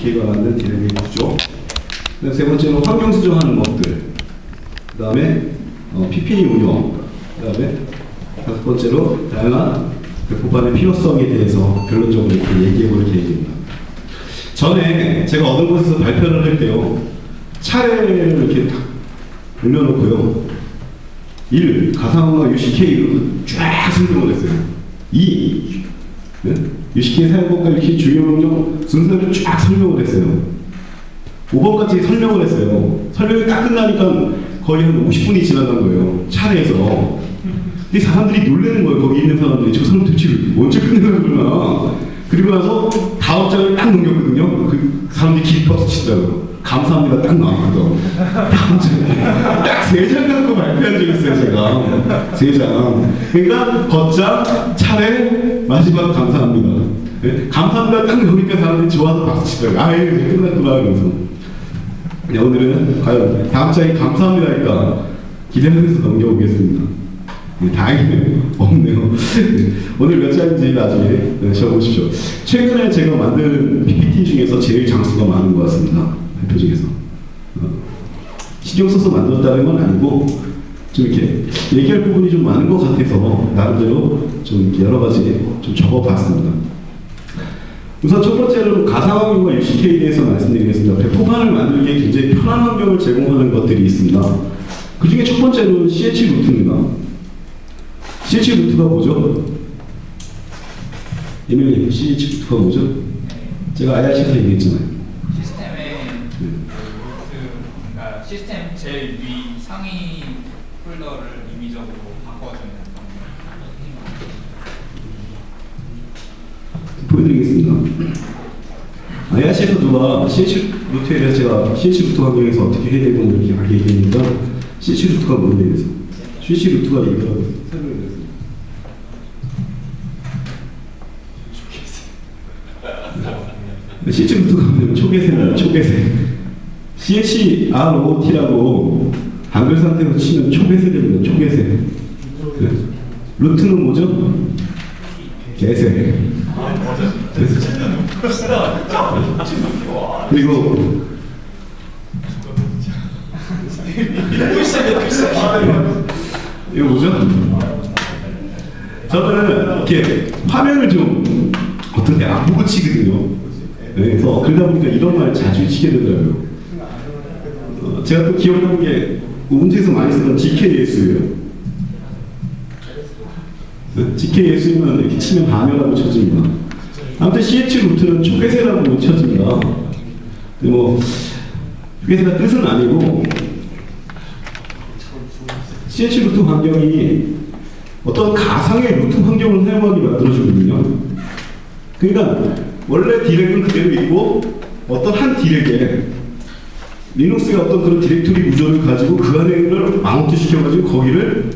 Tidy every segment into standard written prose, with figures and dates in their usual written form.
UCK가 만든 디램의 구조. 세 번째로 환경 수정하는 것들. 그 다음에 PPE 운영. 그 다음에 다섯 번째로 다양한 배포판의 필요성에 대해서 결론적으로 이렇게 얘기해볼 계획입니다. 전에 제가 어느 곳에서 발표를 할 때요, 차례를 이렇게 딱 올려놓고요, 1. 가상화가 UCK 쫙 설명을 했어요. 2. 네? UCK 사용법과 UCK 중요 명령 순서를 쫙 설명을 했어요. 5번까지 설명을 했어요. 설명이 딱 끝나니까 거의 한 50분이 지나간 거예요. 차례에서. 근데 사람들이 놀라는 거예요. 거기 있는 사람들이. 저 사람 도대체 언제 끝내는 거야. 그리고 나서 다음 장을 딱 넘겼거든요. 그 사람들이 기립박수 치더라고요. 감사합니다. 딱 나왔거든. 다음 장에 딱 3장 갖고 발표한 적이 있어요. 제가 3장. 그러니까 겉장, 차례, 마지막 감사합니다. 네? 감사합니다. 딱 나오니까 사람들이 좋아서 박수 치더라고요. 아, 이제 끝났구나. 그러면서. 네, 오늘은 과연 다음 장이 감사합니다니까 기대하면서 넘겨보겠습니다. 네, 다행이네요. 없네요. 오늘 몇 장인지 나중에 쉬어보십시오. 최근에 제가 만든 PPT 중에서 제일 장수가 많은 것 같습니다. 발표 중에서. 신경 써서 만들었다는 건 아니고 좀 이렇게 얘기할 부분이 좀 많은 것 같아서 나름대로 좀 여러 가지 좀 적어봤습니다. 우선 첫 번째로 가상환경과 UCK에 대해서 말씀드리겠습니다. 배포판을 만들기에 굉장히 편한 환경을 제공하는 것들이 있습니다. 그 중에 첫 번째로는 CH 루트입니다. CH 루트가 뭐죠? 예명님, CH 루트가 뭐죠? 제가 IRC에서 얘기했잖아요. 시스템의 그러니까 시스템 제일 위 상위 폴더를 임의적으로 바꿔주는 보여드리겠습니다. IRC에서 누가 CH 루트에 대해서 제가 CH 루트 환경에서 어떻게 해야 되고 이렇게 얘기했으니까 CH 루트가 뭔지 대해서 CH 루트가 얘기하고 설명을 CH 루트가 뭐냐면 초계세입니다. 초계세. CHROT라고 한글 상태에서 치면 초계세입니다. 초계세. 루트는 뭐죠? 개세. 그리고 이거 뭐죠? 저는 이렇게 화면을 좀 어떤 때 안 보고 치거든요. 그래서 그러다 보니까 이런 말 자주 치게 되더라고요. 제가 또 기억나는 게 문제에서 많이 쓰는 GKS예요. GKS면 이렇게 치면 반열하고 쳐집니다. 아무튼 CH 루트는 초계세라고 쳐집니다. 뭐 초계세가 뜻은 아니고 CH 루트 환경이 어떤 가상의 루트 환경을 사용하게 만들어주거든요. 그러니까 원래 디렉은 그대로 있고 어떤 한 디렉에 리눅스가 어떤 그런 디렉토리 구조를 가지고 그 안에를 마운트 시켜가지고 거기를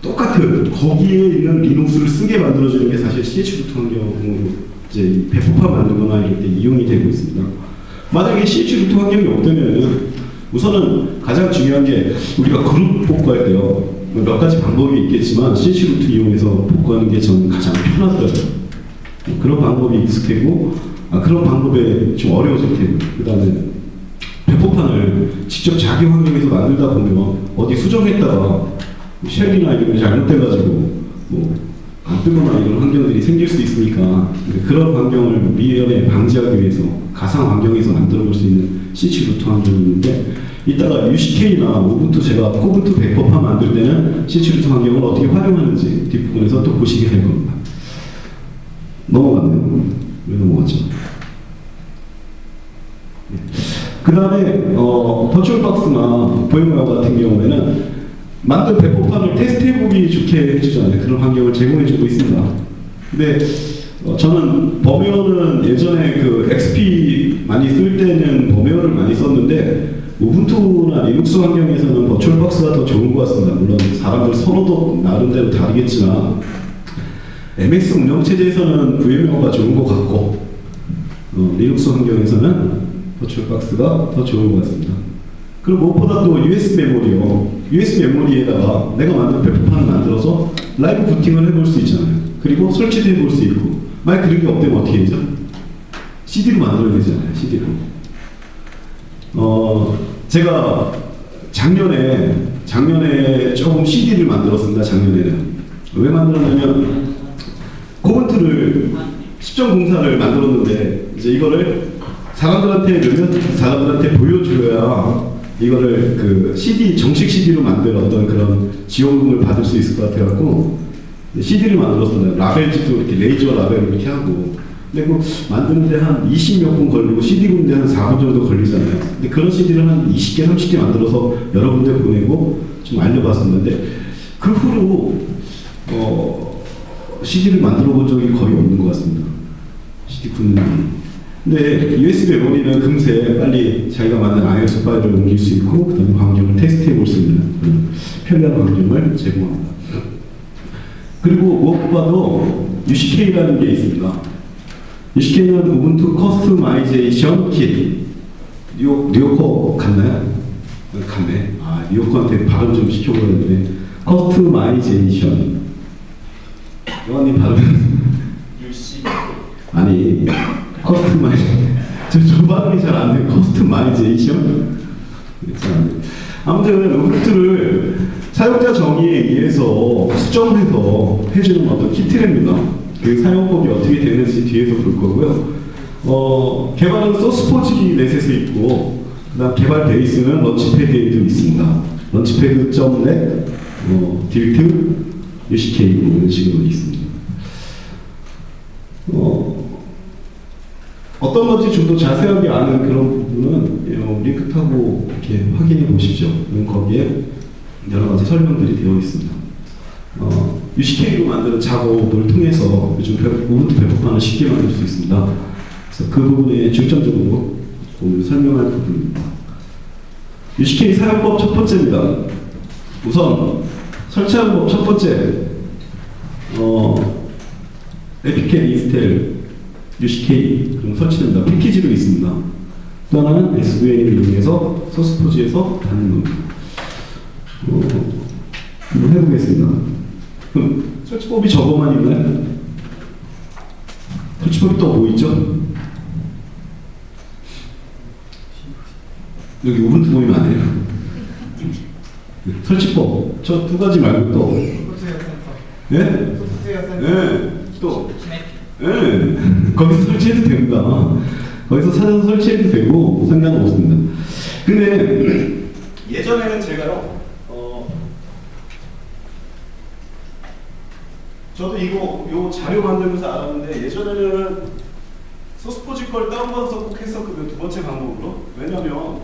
똑같은 거기에 있는 리눅스를 쓰게 만들어주는 게 사실 CH 루트 환경으로 이제 배포판 만들거나 이럴 때 이용이 되고 있습니다. 만약에 CH 루트 환경이 없다면 우선은 가장 중요한 게 우리가 그룹 복구할 때요. 몇 가지 방법이 있겠지만 CH 루트 이용해서 복구하는 게 저는 가장 편하더라고요. 그런 방법이 익숙하고 그런 방법에 좀 어려워질 테고 그 다음에 배포판을 직접 자기 환경에서 만들다 보면 어디 수정했다가 쉘이나 이런 게 잘못돼가지고 안 뜨거나 이런 환경들이 생길 수 있으니까 그런 환경을 미연에 방지하기 위해서 가상 환경에서 만들어 볼 수 있는 CH 루트 환경인데 이따가 UCK나 우분투 제가 코분투 배포판 만들 때는 CH 루트 환경을 어떻게 활용하는지 뒷부분에서 또 보시게 될 겁니다. 넘어갔네요. 왜 넘어갔죠? 그 다음에 버추얼박스나 보잉웨어 같은 경우에는 만든 배포판을 테스트해보기 좋게 해주잖아요. 그런 환경을 제공해주고 있습니다. 근데 저는 범웨어는 예전에 그 XP 많이 쓸 때는 범웨어를 많이 썼는데 우분투나 리눅스 환경에서는 버추얼박스가 더 좋은 것 같습니다. 물론 사람들 선호도 나름대로 다르겠지만 MS 운영체제에서는 VM웨어가 좋은 것 같고 리눅스 환경에서는 버추얼박스가 더 좋은 것 같습니다. 그리고 무엇보다 또 USB 메모리요. USB 메모리에다가 내가 만든 배포판을 만들어서 라이브 부팅을 해볼 수 있잖아요. 그리고 설치도 해볼 수 있고 만약 그런 게 없다면 어떻게 되죠? CD로 만들어야 되잖아요. CD로. 제가 작년에 조금 CD를 만들었습니다. 작년에는 왜 만들었냐면 코멘트를 시정 공사를 만들었는데 이제 이거를 사람들한테 보여줘야 이거를 그 CD 정식 CD로 만들 어떤 그런 지원금을 받을 수 있을 것 같아갖고 CD를 만들었어요. 라벨지도 이렇게 레이저 라벨 이렇게 하고. 근데 그 만드는데 한 20몇 분 걸리고 CD 군데 한 4분 정도 걸리잖아요. 근데 그런 CD를 한 20개, 30개 만들어서 여러 군데 보내고 좀 알려봤었는데 그 후로 CD를 만들어 본 적이 거의 없는 것 같습니다. CD 굽는. 근데 USB 메모리는 금세 빨리 자기가 만든 ISO 파일을 옮길 수 있고 그 다음에 환경을 테스트해 볼 수 있는 그런 편리한 환경을 제공합니다. 그리고 무엇보다도 UCK라는 게 있습니다. UCK는 우분투 커스터마이제이션 킷. 뉴요커 갔나요? 갔네. 아, 뉴요커한테 발음 좀 시켜보려는데 커스터마이제이션. 영환님 발음 UC 아니 커스터마이제이션. 저 발음이 잘 안 돼요. 커스터마이제이션. 아무튼 우분투를 사용자 정의에 의해서 수정해서 해주는 어떤 키트랩니다. 그 사용법이 어떻게 되는지 뒤에서 볼 거고요. 개발은 소스포지넷에서 있고, 그다음 개발 베이스는 런치패드에도 있습니다. 런치패드.net, 딜트, UCK 이런 식으로 있습니다. 어떤 건지 좀 더 자세하게 아는 그런 부분은 링크 타고 이렇게 확인해 보십시오. 거기에 여러 가지 설명들이 되어 있습니다. UCK로 만드는 작업을 통해서 요즘 우분투 배포판을 쉽게 만들 수 있습니다. 그래서 그 부분에 중점적으로 오늘 설명할 부분입니다. UCK 사용법 첫 번째입니다. 우선 설치하는 법 첫 번째, 에피켄 인스텔 UCK 그럼 설치됩니다. 패키지로 있습니다. 또 하나는 SVN을 이용해서 소스포지에서 다는 겁니다. 한번 해보겠습니다. 그럼 설치법이 저거만 있나요? 설치법이 또 뭐 있죠? 여기 우분투 모임 안 해요. 설치법 저 두 가지 말고 또 예? 예? 또 예. 거기서 설치해도 됩니다. 거기서 찾아서 설치해도 되고 상관없습니다. 근데 예전에는 제가요 저도 요 자료 만들면서 알았는데 예전에는 소스포지 걸 다운받아서 꼭 했었거든요. 두 번째 방법으로. 왜냐면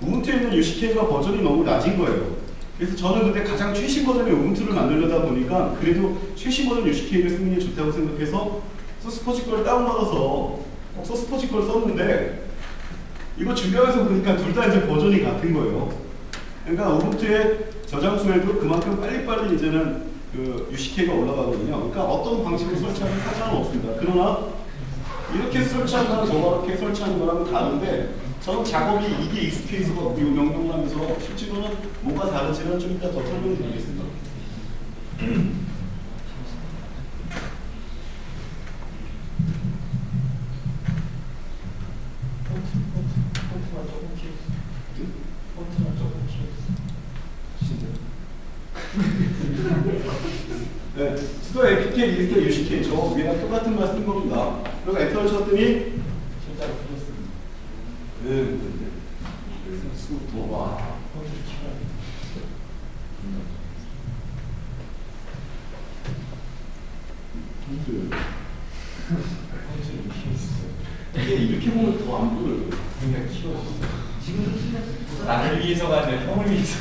우분투에 있는 UCK가 버전이 너무 낮은 거예요. 그래서 저는 그때 가장 최신 버전의 우분투를 만들려다 보니까 그래도 최신 버전 UCK를 쓰는 게 좋다고 생각해서 소스포지 걸 다운받아서 꼭 소스포지 걸 썼는데 이거 준비하면서 보니까 둘 다 이제 버전이 같은 거예요. 그러니까 우분투의 저장소에도 그만큼 빨리빨리 이제는 그 UCK가 올라가거든요. 그러니까 어떤 방식으로 설치하는 상관은 없습니다. 그러나 이렇게 설치하는 거랑 저렇게 설치하는 거랑은 다른데 저는 작업이 이게 익숙해 있어서 이 명령을 하면서 실제로는 뭐가 다른지는 좀 이따 더 설명드리겠습니다. 네, 수도 APK, 리스트, UCK 저 위랑 똑같은 말 쓴 겁니다. 그리고 엔터를 쳤더니 실제로 풀렸습니다. 네, 그래서 수도 와. 이게 이렇게 보면 더 안 보여요. 그냥 키워졌어. 지금도 나를 위해서가 아니라 형을 위해서.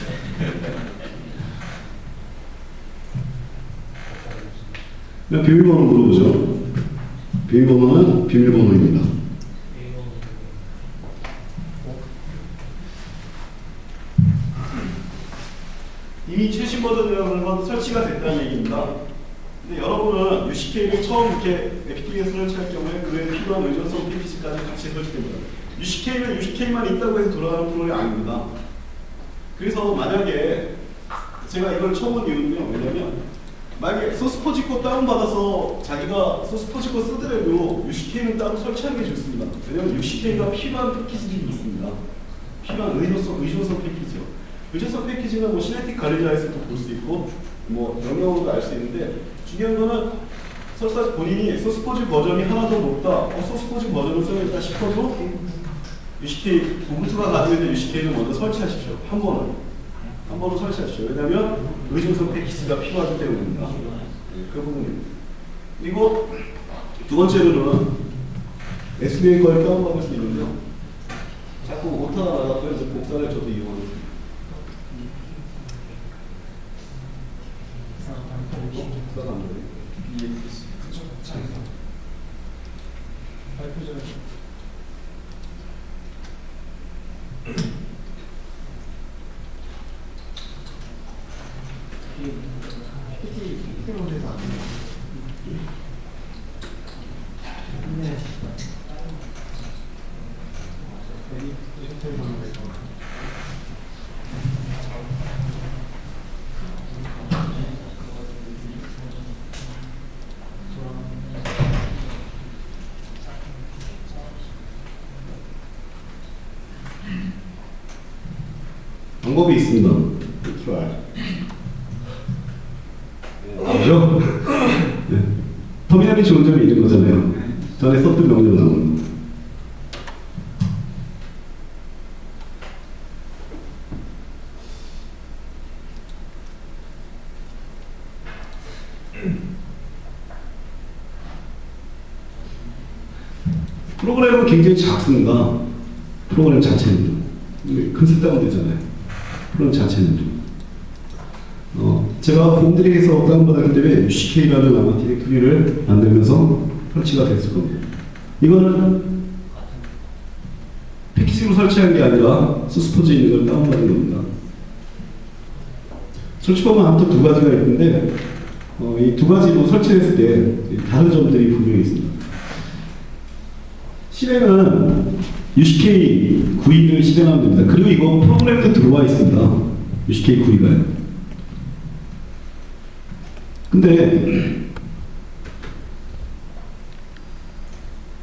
비밀번호 물어보죠. 비밀번호는 비밀번호입니다. 이미 최신 버전이라는 건 설치가 됐다는 얘기입니다. 근데 여러분은 UCK를 처음 이렇게 에피티비에서 설치할 경우에 그에 필요한 의존성 패키지까지 같이 설치됩니다. UCK는 UCK만 있다고 해서 돌아가는 프로그램이 아닙니다. 그래서 만약에 제가 이걸 처음 본 이유는요. 왜냐면 만약에 소스포지 거 다운받아서 자기가 소스포지 거 쓰더라도 UCK는 따로 설치하는 게 좋습니다. 왜냐면 UCK가 필요한 패키지들이 있습니다. 필요한 의존성 패키지요. 의존성 패키지는 뭐 시네틱 관리자에서도 볼 수 있고 뭐 영역으로도 알 수 있는데 중요한 거는 설사 본인이 소스포즈 버전이 하나 더 높다, 소스포즈 버전을 써야겠다 싶어도 UCK, 우분투가 가지고 있는 UCK를 먼저 설치하십시오. 한 번은 설치하십시오. 왜냐하면 의존성 패키지가 필요하기 때문입니다. 네, 그 부분입니다. 그리고 두 번째로는 SBA 걸 다운받을 수 있는데요. 자꾸 오타가 나가고요. 복사를 저도 이용하겠습니다. 복사가 안 돼요. 방법이 있습니다. try. 나오죠? 네. 터미널이 좋은 점이 있는 거잖아요. 전에 썼던 명령 나오는 거. 프로그램은 굉장히 작습니다. 프로그램 자체는. 컨셉 다운되잖아요. 프로그램 자체는. 제가 봄드릭에서 다운받았기 때문에 UCK라는 아마 디렉토리를 만들면서 설치가 됐을 겁니다. 이거는 패키지로 설치한 게 아니라 소스포즈에 있는 걸 다운받은 겁니다. 설치법은 아무튼 두 가지가 있는데 이 두 가지로 설치했을 때 다른 점들이 분명히 있습니다. 실행은 UCK 9.2를 실행하면 됩니다. 그리고 이거 프로그램도 들어와 있습니다. UCK 9.2가요. 근데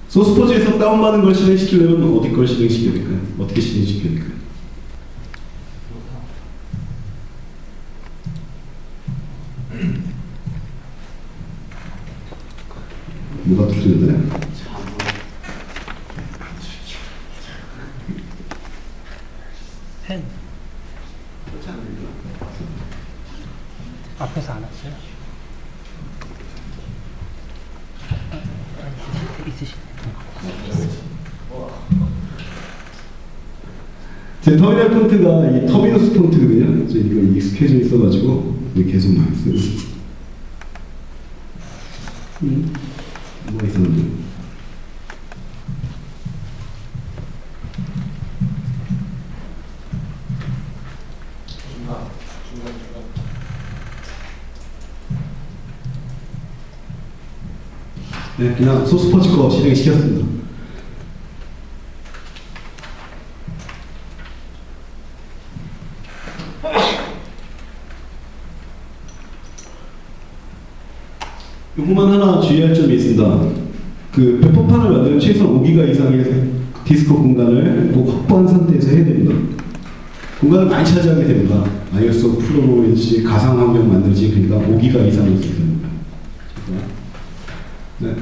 소스포즈에서 다운받은 걸 실행시키려면 어디 걸 실행시켜야 될까요? 어떻게 실행시켜야 될까요? 뭐가 틀렸나요? 펜 앞에서 안 왔어요? 있으시네요. 제 터미널 폰트가 이 터미너스 폰트거든요. 이거 익숙해져 있어가지고 계속 많이 쓰고. 뭐 이상한데? 네, 그냥 소스포즈 거 실행시켰습니다. 요거만 하나 주의할 점이 있습니다. 그 배포판을 만들면 최소한 5기가 이상의 디스크 공간을 꼭 확보한 상태에서 해야 됩니다. 공간을 많이 차지하게 됩니다. iOS 프로로든지 가상 환경 만들지 그러니까 5기가 이상을 써야 됩니다. 네.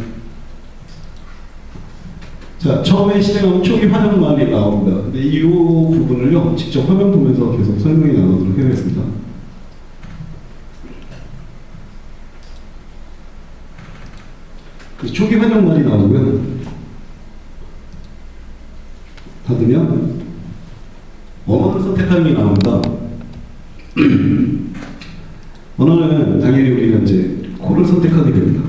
자, 처음에 실행하면 초기 화면만이 나옵니다. 근데 이 부분을요, 직접 화면 보면서 계속 설명해 나가도록 해야겠습니다. 초기 화면만이 나오고요. 닫으면 언어를 선택하는 게 나옵니다. 언어는 당연히 우리가 이제 코를 선택하게 됩니다.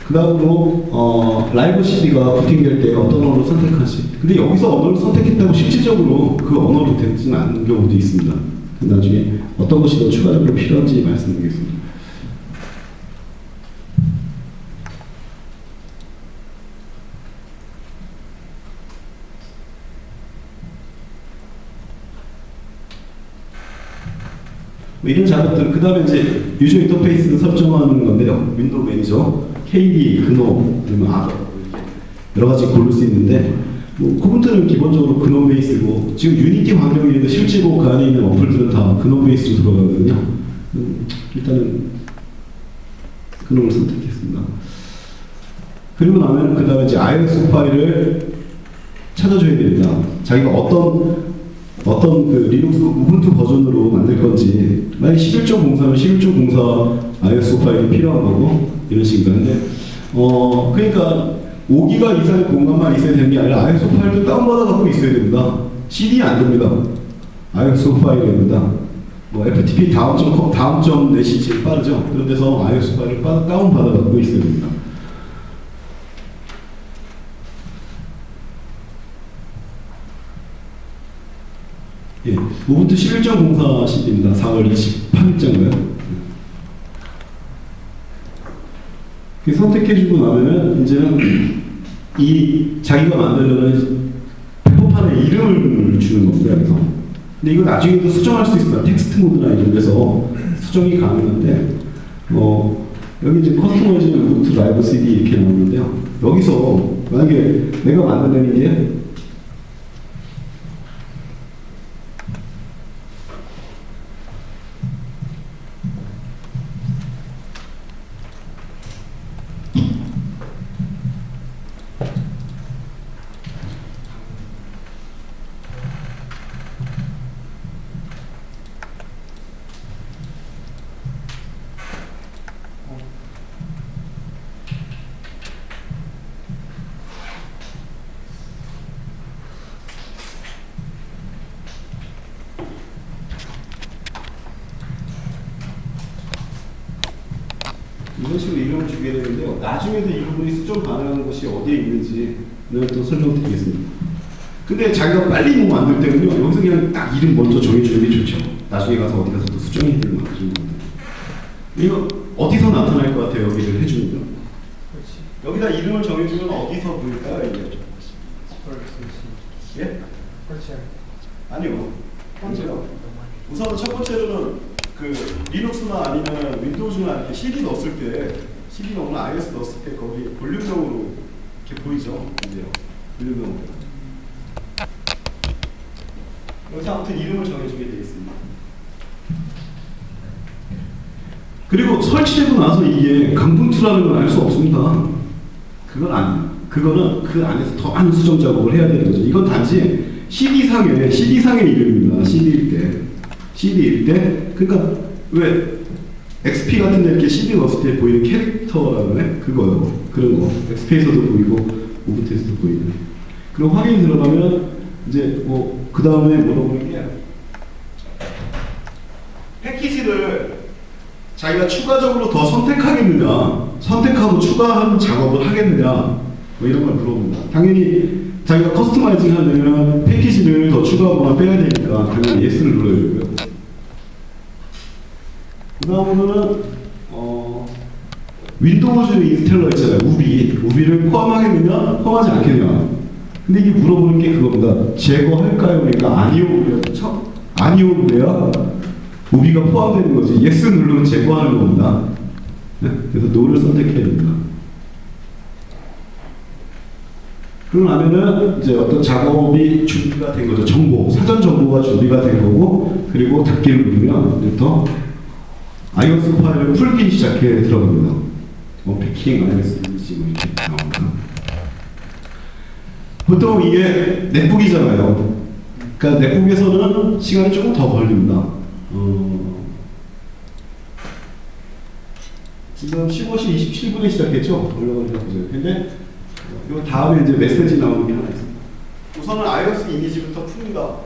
그 다음으로 라이브 CD가 부팅될 때 어떤 언어를 선택하지. 근데 여기서 언어를 선택했다고 실질적으로 그 언어로 되지는 않는 경우도 있습니다. 나중에 어떤 것이 더 추가적으로 필요한지 말씀드리겠습니다. 뭐 이런 작업들, 그 다음에 이제 유저 인터페이스 설정하는 건데요. 윈도우 매니저, KD, 그노, 그러면 아더 이렇게 여러 가지 고를 수 있는데, 뭐 코분트는 기본적으로 그노 베이스고, 지금 유니티 환경에 실제로 그 안에 있는 어플들은 다 그노 베이스로 들어가거든요. 일단은 그노를 선택했습니다. 그리고 나면 그 다음에 이제 iOS 파일을 찾아줘야 됩니다. 자기가 어떤 그 리눅스 우분투 버전으로 만들 건지, 만약 11.04면 11.04 iOS 파일이 필요한 거고, 이런 식입니다. 근데, 그러니까 5기가 이상의 공간만 있어야 되는 게 아니라 iOS 파일도 다운받아 갖고 있어야 됩니다. CD 안 됩니다. iOS 파일입니다. 뭐 FTP 다음 점 넷이 제일 빠르죠. 그런 데서 iOS 파일을 다운받아 갖고 있어야 됩니다. 예, 우분투 11.04 CD입니다. 4월 28일자인가요? 선택해주고 나면은 이제는 이 자기가 만들려는 페퍼판의 이름을 주는 겁니다. 그래서 근데 이거 나중에도 수정할 수 있습니다. 텍스트 모드나 이런 데서 수정이 가능한데, 여기 이제 커스터마이즈 우분투 라이브 CD 이렇게 나오는데요. 여기서 만약에 내가 만들려는 게 이런 식으로 이름을 주게 되는데요. 나중에도 이 부분이 수정 가능한 곳이 어디에 있는지는 또 설명드리겠습니다. 근데 자기가 빨리 뭐 만들 때는요, 여기서 그냥 딱 이름 먼저 정해주는 게 좋죠. 나중에 가서 어디 가서 또 수정이 되는 거 같은 건데. 이거 어디서 나타날 것 같아요, 여기를 해주는 거? 여기다 이름을 정해주면 어디서 보일까요, 이게? 예? 아니요. 번째요. 우선 첫 번째로는 그 리눅스나 아니면 윈도우즈나 이렇게 CD 넣었을 때, CD 넣거나 iOS 넣었을 때 거기 볼륨형으로 이렇게 보이죠? 이제요. 볼륨형으로. 여기서 아무튼 이름을 정해주게 되겠습니다. 그리고 설치되고 나서 이게 강풍투라는 걸 알 수 없습니다. 그건 아니에요. 그거는 그 안에서 더 많은 수정 작업을 해야 되는 거죠. 이건 단지 CD상의 이름입니다. CD일 때, 그러니까 왜 XP 같은 데 이렇게 CD 넣었을 때 보이는 캐릭터라고 해? 그거요. 그런 거. XP에서도 보이고, 우분투에서도 보이는. 그리고 확인 들어가면, 이제 뭐, 그 다음에 물어보는 게, 패키지를 자기가 추가적으로 더 선택하고 추가하는 작업을 하겠느냐, 뭐 이런 걸 물어봅니다. 당연히 자기가 커스터마이징 하려면 패키지를 더 추가하거나 빼야 되니까 당연히 예스를 눌러야 되고요. 그 다음으로는 윈도우즈 인스텔러 있잖아요. 우비를 포함하겠느냐, 포함하지 않겠느냐. 근데 이게 물어보는 게 그겁니다. 제거할까요? 그러니까 아니오 그래야 우비가 포함되는 거지. 예스 누르면 제거하는 겁니다. 네? 그래서 노를 선택해야 됩니다. 그러고 나면은 이제 어떤 작업이 준비가 된 거죠. 사전 정보가 준비가 된 거고, 그리고 닫기를 누르면 이제부터 iOS 파일을 풀기 시작해 들어갑니다. 패킹 iOS 이미지 뭐 이렇게 나옵니다. 보통 이게 넷북이잖아요. 그러니까 넷북에서는 시간이 조금 더 걸립니다. 지금 15시 27분에 시작했죠? 올라가는 보세요. 근데 이 다음에 이제 메시지 나오는 게 하나 있습니다. 우선은 iOS 이미지부터 풉니다.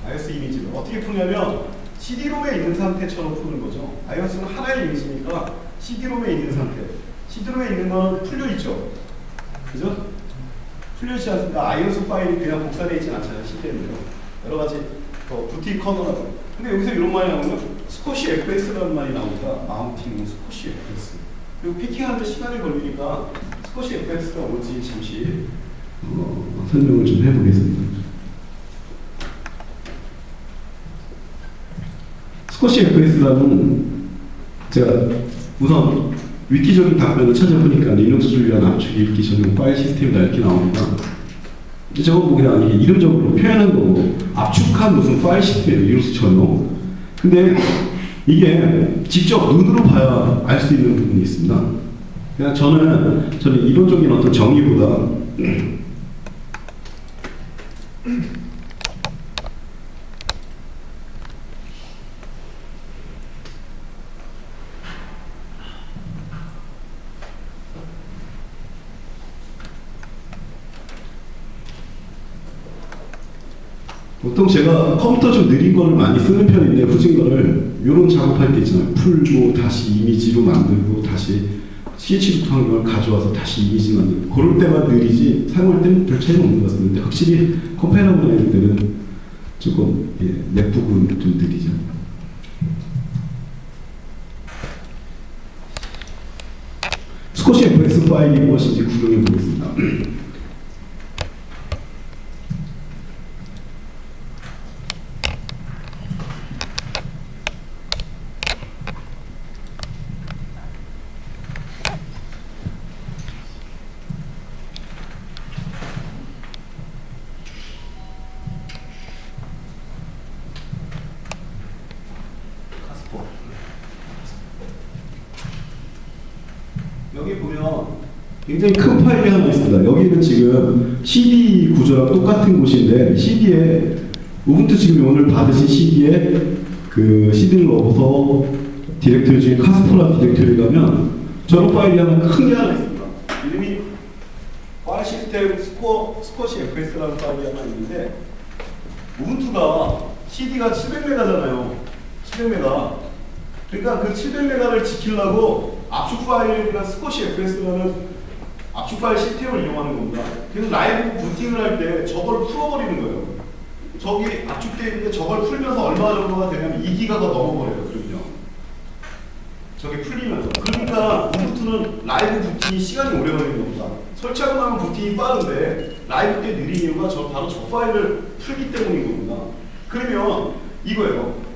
iOS 이미지를 어떻게 푸냐면 CD롬에 있는 상태처럼 푸는 거죠. iOS는 하나의 이미지니까 CD롬에 있는 상태. CD롬에 있는 건 풀려 있죠. 그죠? 풀려 있지 않습니까? iOS 파일이 그냥 복사되어 있진 않잖아요. CD에는요. 여러 가지 부티 커너라고. 근데 여기서 이런 말이 나오면 스쿼시 FS라는 말이 나옵니다. 마운팅 스쿼시 FS. 그리고 피킹하는데 시간이 걸리니까 스쿼시 FS가 뭔지 잠시 설명을 좀 해보겠습니다. 스쿼시 FS라는 제가 우선 위키적인 답변을 찾아보니까 리눅스를 위한 압축 읽기 전용 파일 시스템이다 이렇게 나옵니다. 저건 뭐 그냥 이게 이름적으로 표현한 거고 압축한 무슨 파일 시스템이에요. 리눅스 전용. 근데 이게 직접 눈으로 봐야 알 수 있는 부분이 있습니다. 그냥 저는 이론적인 어떤 정의보다 보통 제가 컴퓨터 좀 느린 거를 많이 쓰는 편인데 굳은 거를 이런 작업할 때 있잖아요. 풀고 다시 이미지로 만들고 다시 CH 환경을 가져와서 다시 이미지 만들고 그럴 때만 느리지 사용할 때는 별 차이가 없는 것 같습니다. 확실히 컴파일하고 다닐 때는 조금 넷북은 좀 느리죠. 스쿼시 FS 파일이 무엇인지 구경해 보겠습니다. 여기 보면 굉장히 큰 파일이 하나 있습니다. 여기는 지금 CD 구조랑 똑같은 곳인데 CD에 우분투 지금 오늘 받으신 CD에 그 CD를 넣어서 디렉토리 중에 카스퍼라 디렉토리 가면 저런 파일이 하나 큰 게 하나 있습니다. 이름이 파일 시스템 스쿼시 FS라는 파일이 하나 있는데 우분투가 CD가 700메가잖아요. 700메가. 그러니까 그 700메가를 지키려고 압축 파일이나 스쿼시 FS라는 압축 파일 시스템을 이용하는 겁니다. 그래서 라이브 부팅을 할 때 저걸 풀어버리는 거예요. 저기 압축되어 있는데 저걸 풀면서 얼마 정도가 되냐면 2기가가 넘어버려요. 그럼요. 저게 풀리면서. 그러니까 우분투는 라이브 부팅이 시간이 오래 걸리는 겁니다. 설치하고 나면 부팅이 빠른데 라이브 때 느린 이유가 바로 저 파일을 풀기 때문인 겁니다. 그러면 이거예요.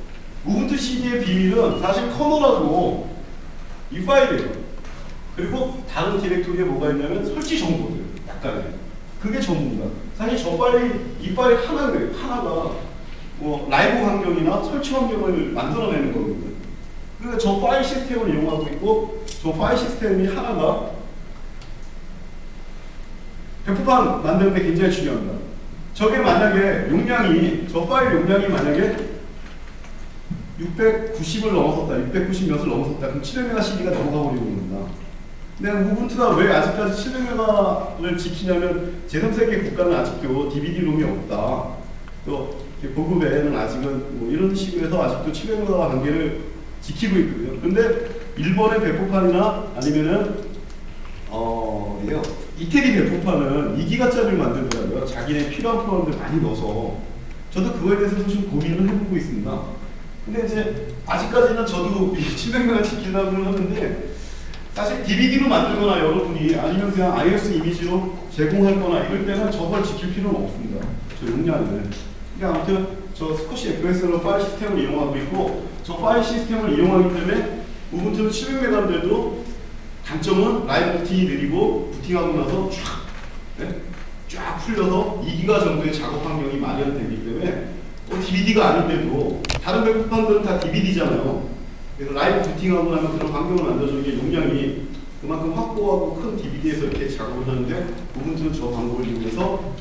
우분투 CD의 비밀은 사실 커널하고 이 파일이에요. 그리고 다른 디렉토리에 뭐가 있냐면 설치 정보들 약간의 그게 전부입니다. 사실 저 파일 이 파일 하나가 뭐 라이브 환경이나 설치 환경을 만들어내는 거거든요. 그러니까 저 파일 시스템을 이용하고 있고 저 파일 시스템이 하나가 배포판 만드는데 굉장히 중요합니다. 저게 만약에 용량이 저 파일 용량이 만약에 690을 넘어섰다, 690 몇을 넘어섰다, 그럼 700메가 CD가 넘어가 버리는 겁니다. 근데 우분투가 왜 아직까지 700메가를 지키냐면 제3세계 국가는 아직도 DVD-롬이 없다. 또 보급에는 아직은 뭐 이런 식으로 해서 아직도 700메가 단계를 지키고 있거든요. 근데 일본의 배포판이나 아니면은 이태리 배포판은 2기가짜리를 만들더라고요. 자기네 필요한 프로그램들 많이 넣어서. 저도 그거에 대해서 좀 고민을 해보고 있습니다. 근데 이제 아직까지는 저도 700메가 지키려고 하는데 사실 DVD로 만들거나 여러분이 아니면 그냥 iOS 이미지로 제공할 거나 이럴 때는 저걸 지킬 필요는 없습니다. 저 용량을. 그러니까 아무튼 저 스쿼시 FS로 파일 시스템을 이용하고 있고 저 파일 시스템을 이용하기 때문에 우분투는 700메가인데도 단점은 라이브 부팅이 느리고 부팅하고 나서 쫙 풀려서 2기가 정도의 작업 환경이 마련되기 때문에 DVD가 아닌데도 다른 배포판들은 다 DVD잖아요. 그래서 라이브 부팅하고 나면 그런 환경을 만들어주는 게 용량이 그만큼 확보하고 큰 DVD에서 이렇게 작업을 하는데 우분투는 저 방법을 이용해서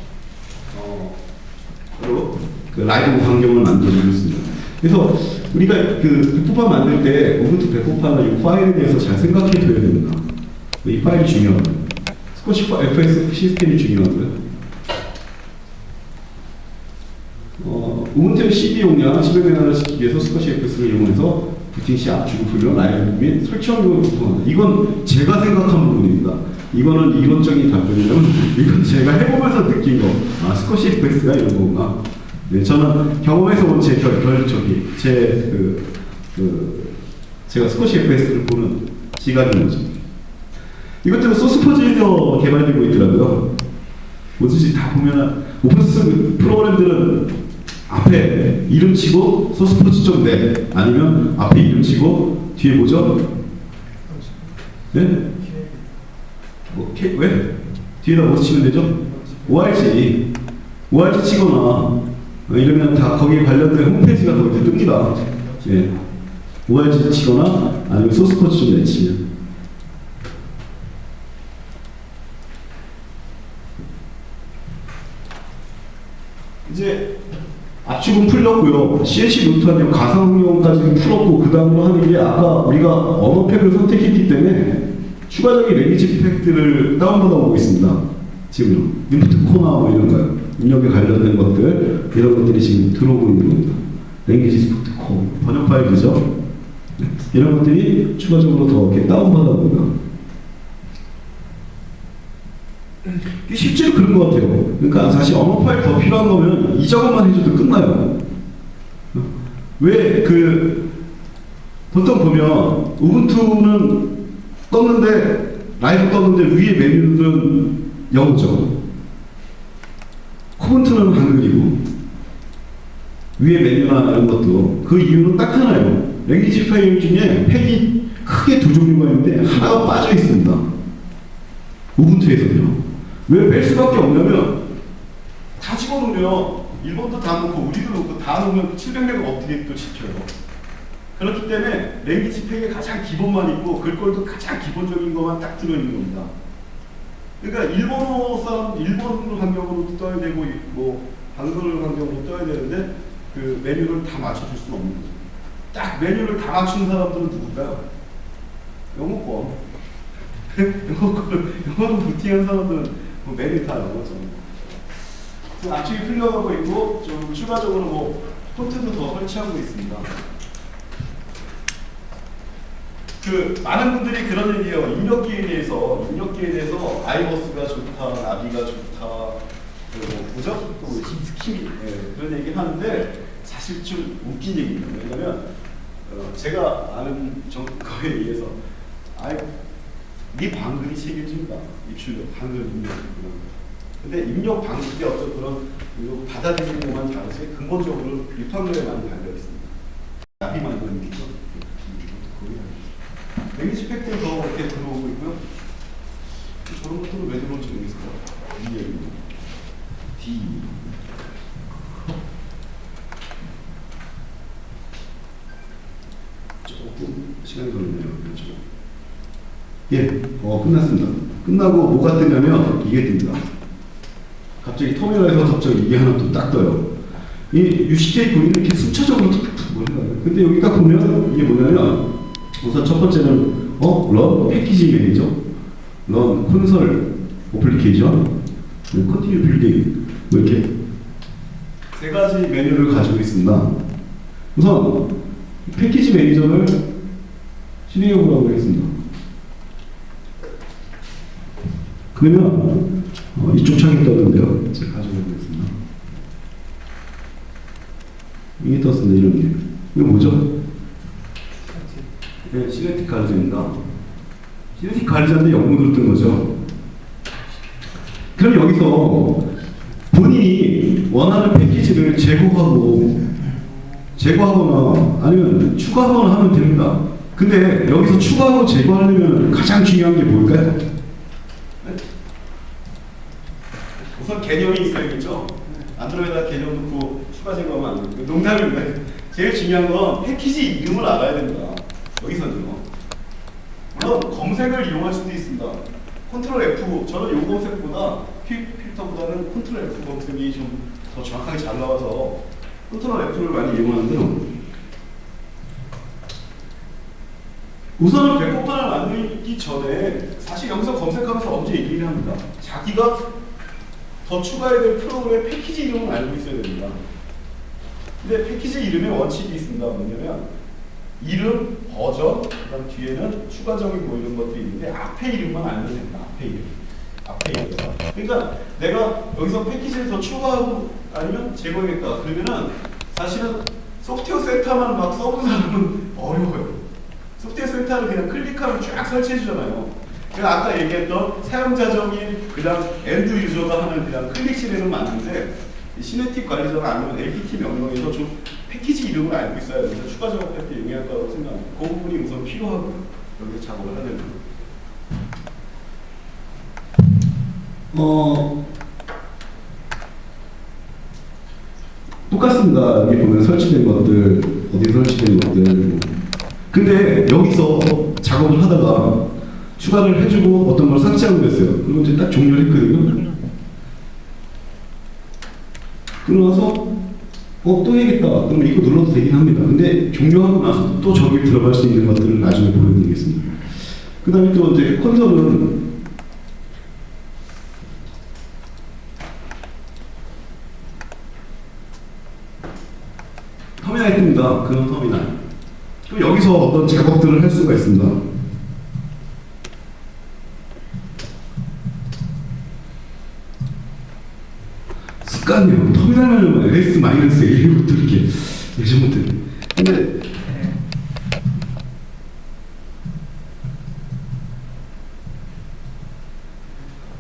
바로 그 라이브 환경을 만들어주고 있습니다. 그래서 우리가 그 배포판 만들 때 우분투 배포판과 이 파일에 대해서 잘 생각해 둬야 됩니다. 이 파일이 중요하고요. 스쿼시 FS 시스템이 중요하고요. 우분투의 CD 용량 700메가를 지키기 위해서 스쿼시 FS를 이용해서 부팅 시 압축을 풀며 라이브 및 설치 환경을 구성한다. 이건 제가 생각한 부분입니다. 이거는 이론적인 답변이라면 이건 제가 해보면서 느낀 거. 아, 스쿼시 FS가 이런 거구나. 네, 저는 경험에서 온 제 제가 스쿼시 FS를 보는 시각인 거죠. 이것도 소스포지에서 개발되고 있더라고요. 뭐든지 다 보면 오픈소스 프로그램들은 앞에 이름 치고 소스포츠.net 아니면 앞에 이름 치고 뒤에 뭐죠? 네? 왜? 뒤에다 뭐 치면 되죠? ORG 치거나 이러면 다 거기에 관련된 홈페이지가 거기 뜹니다. 예. ORG 치거나 아니면 소스포츠.net 치면. 이제 압축은 풀렸고요. CNC 루트 아니면 가상응용까지 풀었고 그 다음으로 하는 게 아까 우리가 언어팩을 선택했기 때문에 추가적인 랭귀지 팩들을 다운받아 보고 있습니다. 지금 인풋 코나 뭐 이런 거요. 입력에 관련된 것들 이런 것들이 지금 들어오고 있는 겁니다. 랭귀지 스포트 코 번역 파일이죠. 이런 것들이 추가적으로 더 이렇게 다운받아 봅니다. 실제로 그런 것 같아요. 그러니까 사실 언어 파일 더 필요한 거면 이 작업만 해줘도 끝나요. 왜 보통 보면 우분투는 떴는데 라이브 떴는데 위에 메뉴는 영어죠. 쿠분투는 한글이고 위에 메뉴나 이런 것도 그 이유는 딱 하나예요. 랭귀지 파일 중에 팩이 크게 두 종류가 있는데 하나가 빠져 있습니다. 우분투에서요. 왜 뺄 수밖에 없냐면 다 집어넣으면 일본도 다 넣고 우리도 넣고 다 넣으면 700메가 어떻게 또 지켜요. 그렇기 때문에 랭귀지 팩에 가장 기본만 있고 글꼴도 가장 기본적인 것만 딱 들어있는 겁니다. 그러니까 일본어 사람 일본 환경으로 떠야 되고 뭐 한글 환경으로 떠야 되는데 그 메뉴를 다 맞춰줄 수는 없는 거죠. 딱 메뉴를 다 맞춘 사람들은 누굴까요? 영어권. 영어로 부팅한 사람들은 뭐 메뉴 다 영어죠. 지금 압축이 풀려가고 있고 좀 추가적으로 뭐 폰트도 더 설치하고 있습니다. 많은 분들이 그런 얘기해요. 입력기에 대해서 아이버스가 좋다, 나비가 좋다, 그리고 뭐죠? 또 스키 그런 얘기 하는데 사실 좀 웃긴 얘기입니다. 왜냐면 제가 아는 거에 의해서 네 방글이 책임집니다. 입출력, 한글 입력 근데 입력 방식이 어떤 그런 받아들이는 것만 다르지 근본적으로 유탄글에 많이 달려 있습니다. 나비만 그런 얘기죠. 랭귀지 팩들 더 이렇게 들어오고 있고요. 저런 것들은 왜 들어올지 모르겠어요. D 조금 시간이 걸리네요. 그렇죠. 예, 끝났습니다. 끝나고 뭐가 뜨냐면 이게 뜹니다. 갑자기 터미널에서 갑자기 이게 하나 또 딱 떠요. 이 UCK 구인은 이렇게 순차적으로 툭툭툭 몰라요. 근데 여기 딱 보면 이게 뭐냐면 우선 첫 번째는 런 패키지 매니저, 런 콘솔 어플리케이션, 컨티뉴 빌딩 뭐 이렇게 세 가지 메뉴를 가지고 있습니다. 우선 패키지 매니저를 실행해 보라고 했습니다. 그러면 이쪽 창이 떴는데요. 제가 가지고 있습니다. 이게 떴습니다. 이런 게. 이거 뭐죠? 네, 시네틱 가르자입니다. 시네틱 가르자인데 영문으로 뜬 거죠. 그럼 여기서 본인이 원하는 패키지를 제거하거나 아니면 추가하거나 하면 됩니다. 근데 여기서 추가하고 제거하려면 가장 중요한 게 뭘까요? 우선 개념이 있어야겠죠. 안드로이드 개념 넣고 추가 제거하면 안 돼요. 농담인데 제일 중요한 건 패키지 이름을 알아야 됩니다. 여기서는요. 물론 검색을 이용할 수도 있습니다. 컨트롤 F, 저는 이 검색보다 필터보다는 컨트롤 F 검색이 좀 더 정확하게 잘 나와서 컨트롤 F를 많이 이용하는데요. 우선은 백곡판을 만들기 전에 사실 여기서 검색하면서 먼저 얘기를 합니다. 자기가 더 추가해야 될 프로그램의 패키지 이름을 알고 있어야 됩니다. 근데 패키지 이름에 원칙이 있습니다. 뭐냐면 이름, 버전, 그다음 뒤에는 추가적인 뭐 이런 것들이 있는데 앞에 이름만 알면 됩니다. 앞에 이름. 그러니까 내가 여기서 패키지를 더 추가하고 아니면 제거하겠다. 그러면은 사실은 소프트웨어 센터만 막 써본 사람은 어려워요. 소프트웨어 센터를 그냥 클릭하면 쫙 설치해 주잖아요. 그러니까 아까 얘기했던 사용자적인 그냥 엔드 유저가 하는 그냥 클릭 실행은 맞는데 시네틱 관리자나 아니면 LPT 명령에서 좀 패키지 이름을 알고 있어야 되는데 추가 작업할 때 용이할 거라고 생각합니다. 그 부분이 우선 필요하고요. 여기서 작업을 해야 됩니다. 똑같습니다. 여기 보면 설치된 것들, 어디 설치된 것들. 근데 여기서 작업을 하다가 추가를 해주고 어떤 걸 삭제하고 그랬어요. 그리고 이제 딱 종료를 했거든요. 그러고 나서 또 해야겠다. 그러면 이거 눌러도 되긴 합니다. 근데 종료하고 나서 또 저기 들어갈 수 있는 것들을 나중에 보여드리겠습니다. 그 다음에 또 이제 컨설은 터미널이 뜹니다. 그런 터미널. 그럼 여기서 어떤 작업들을 할 수가 있습니다. 습관이요. 터미널만 LS-A부터 이렇게 예전부터. 근데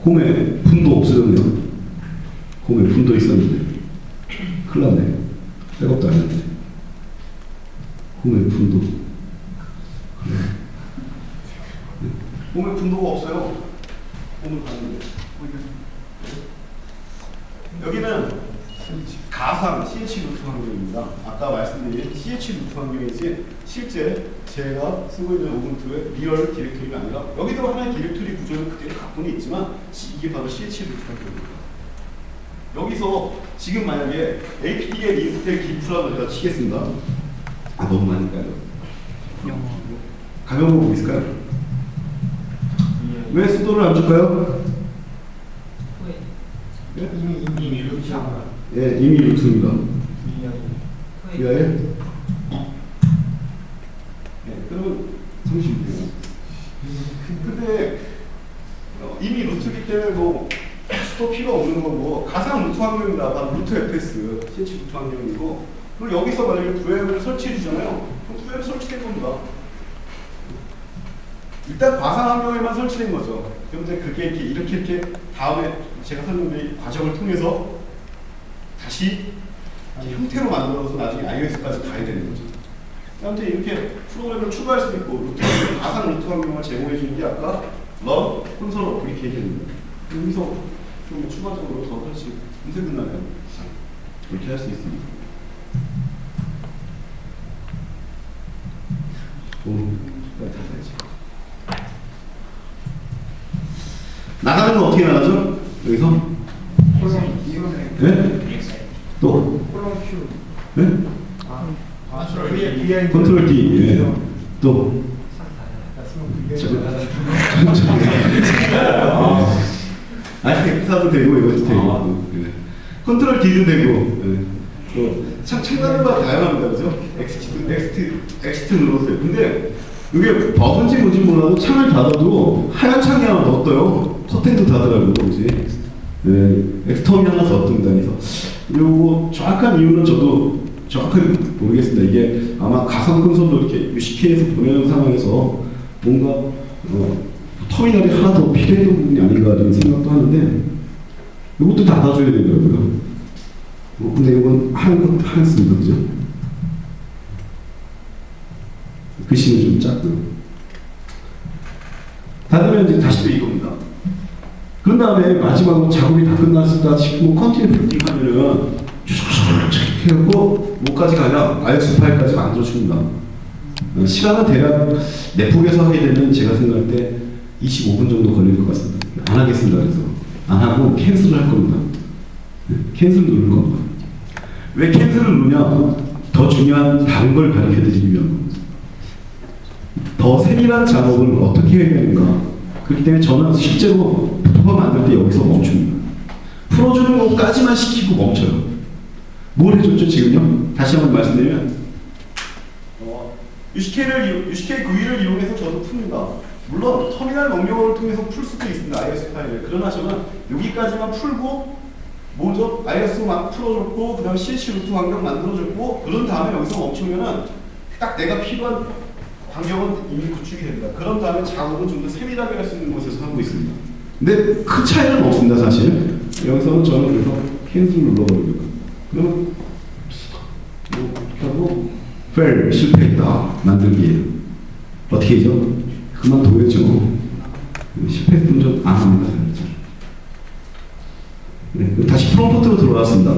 홈에 분도 없어졌네요. 홈에 분도 있었는데 큰일 났네. 백업도 안 했는데 홈에 분도. 네. 홈에 분도가 없어요. 홈을 봤는데 여기는 가상 CH 루트 환경입니다. 아까 말씀드린 CH 루트 환경이지 실제 제가 쓰고 있는 우분투의 리얼 디렉토리가 아니라 여기도 하나의 디렉토리 구조는 그대로 갖고는 있지만 이게 바로 CH 루트 환경입니다. 여기서 지금 만약에 APT의 리스트의 기프라고 제가 치겠습니다. 너무 많을까요? 가벼운 거 있을까요? 왜 수도를 안 줄까요? 이미 루트야. 예, 이미 루트입니다. 위아래? 네, 그러면 30이에요. 근데 이미 루트이기 때문에 뭐 수도 필요 없는 거고 가상 루트 환경이다. 루트 FS, CH 루트 환경이고 그리고 여기서 만약에 VM을 설치해 주잖아요. 그럼 VM 설치된 겁니다. 일단 가상 환경에만 설치된 거죠. 그럼 이제 그게 이렇게 다음에 제가 설명드린 과정을 통해서 다시 형태로 만들어서 나중에 iOS까지 가야 되는 거죠. 아무튼 이렇게 프로그램을 추가할 수 있고 루트 가상 루트 환경을 제공해 주는 게 아까 런 콘솔 이렇게 얘기했는데 여기서 좀 추가적으로 더 설치 문제 끝나면 이렇게 할 수 있습니다. 다 되지. 나가는 건 어떻게 나가죠? 여기서? 네? 또? 네? 컨트롤 D. 예. 또? F사도 되고 이것도 되고. 예. 컨트롤 D도 되고. 예. 또 창단마다 다양합니다, 그죠? 엑스트 눌러서요. 근데 이게 버그인지 뭔지 몰라도 창을 닫아도 하얀 창이 하나 더 떠요. 커튼도 닫으라고 이제 엑스텀이 하나 더 뜬다. 그래서 요거 정확한 이유는 저도 정확하게 모르겠습니다. 이게 아마 가상 콘솔도 이렇게 UCK에서 보내는 상황에서 뭔가 터미널이 하나 더 필요했던 부분이 아닌가라는 생각도 하는데 이것도 닫아줘야 되더라고요. 근데 이건 하였습니다, 그죠? 글씨는 좀 작고요. 닫으면 이제 다시 또 이겁니다. 그런 다음에 마지막으로 작업이 다 끝났다 싶으면 컨티뉴 빌딩 하면은 쭉 해갖고 뭐까지 가냐? iOS 파일까지 만들어줍니다. 시간은 대략 넷북에서 하게 되면 제가 생각할 때 25분 정도 걸릴 것 같습니다. 안 하겠습니다. 그래서 안 하고 캔슬을 할 겁니다. 캔슬 누를 겁니다. 왜 캔슬을 누르냐? 더 중요한 다른 걸 가르쳐 드리기 위한 겁니다. 더 세밀한 작업을 어떻게 해야 되는가. 그렇기 때문에 저는 실제로 포토가 만들 때 여기서 멈춥니다. 풀어주는 것까지만 시키고 멈춰요. 뭘 해줬죠 지금요? 다시 한번 말씀드리면 UCK GUI를 이용해서 저도 풉니다. 물론 터미널 명령어를 통해서 풀 수도 있습니다. iOS 파일을. 그러나 저는 여기까지만 풀고 뭐죠? iOS만 풀어줬고 그 다음에 CH 루트 환경 만들어줬고 그런 다음에 여기서 멈추면은 딱 내가 필요한 환경은 이미 구축이 됩니다. 그런 다음에 작업은 좀 더 세밀하게 할 수 있는 곳에서 하고 있습니다. 근데 큰 차이는 없습니다, 사실. 여기서는 저는 그래서 캔슬 눌러버립니다. 그럼 어떻게 하고 fail 실패했다 만들기 어떻게 해죠? 그만둬야죠. 실패했으면 좀 안 합니다. 네, 그럼 다시 프롬프트로 들어왔습니다.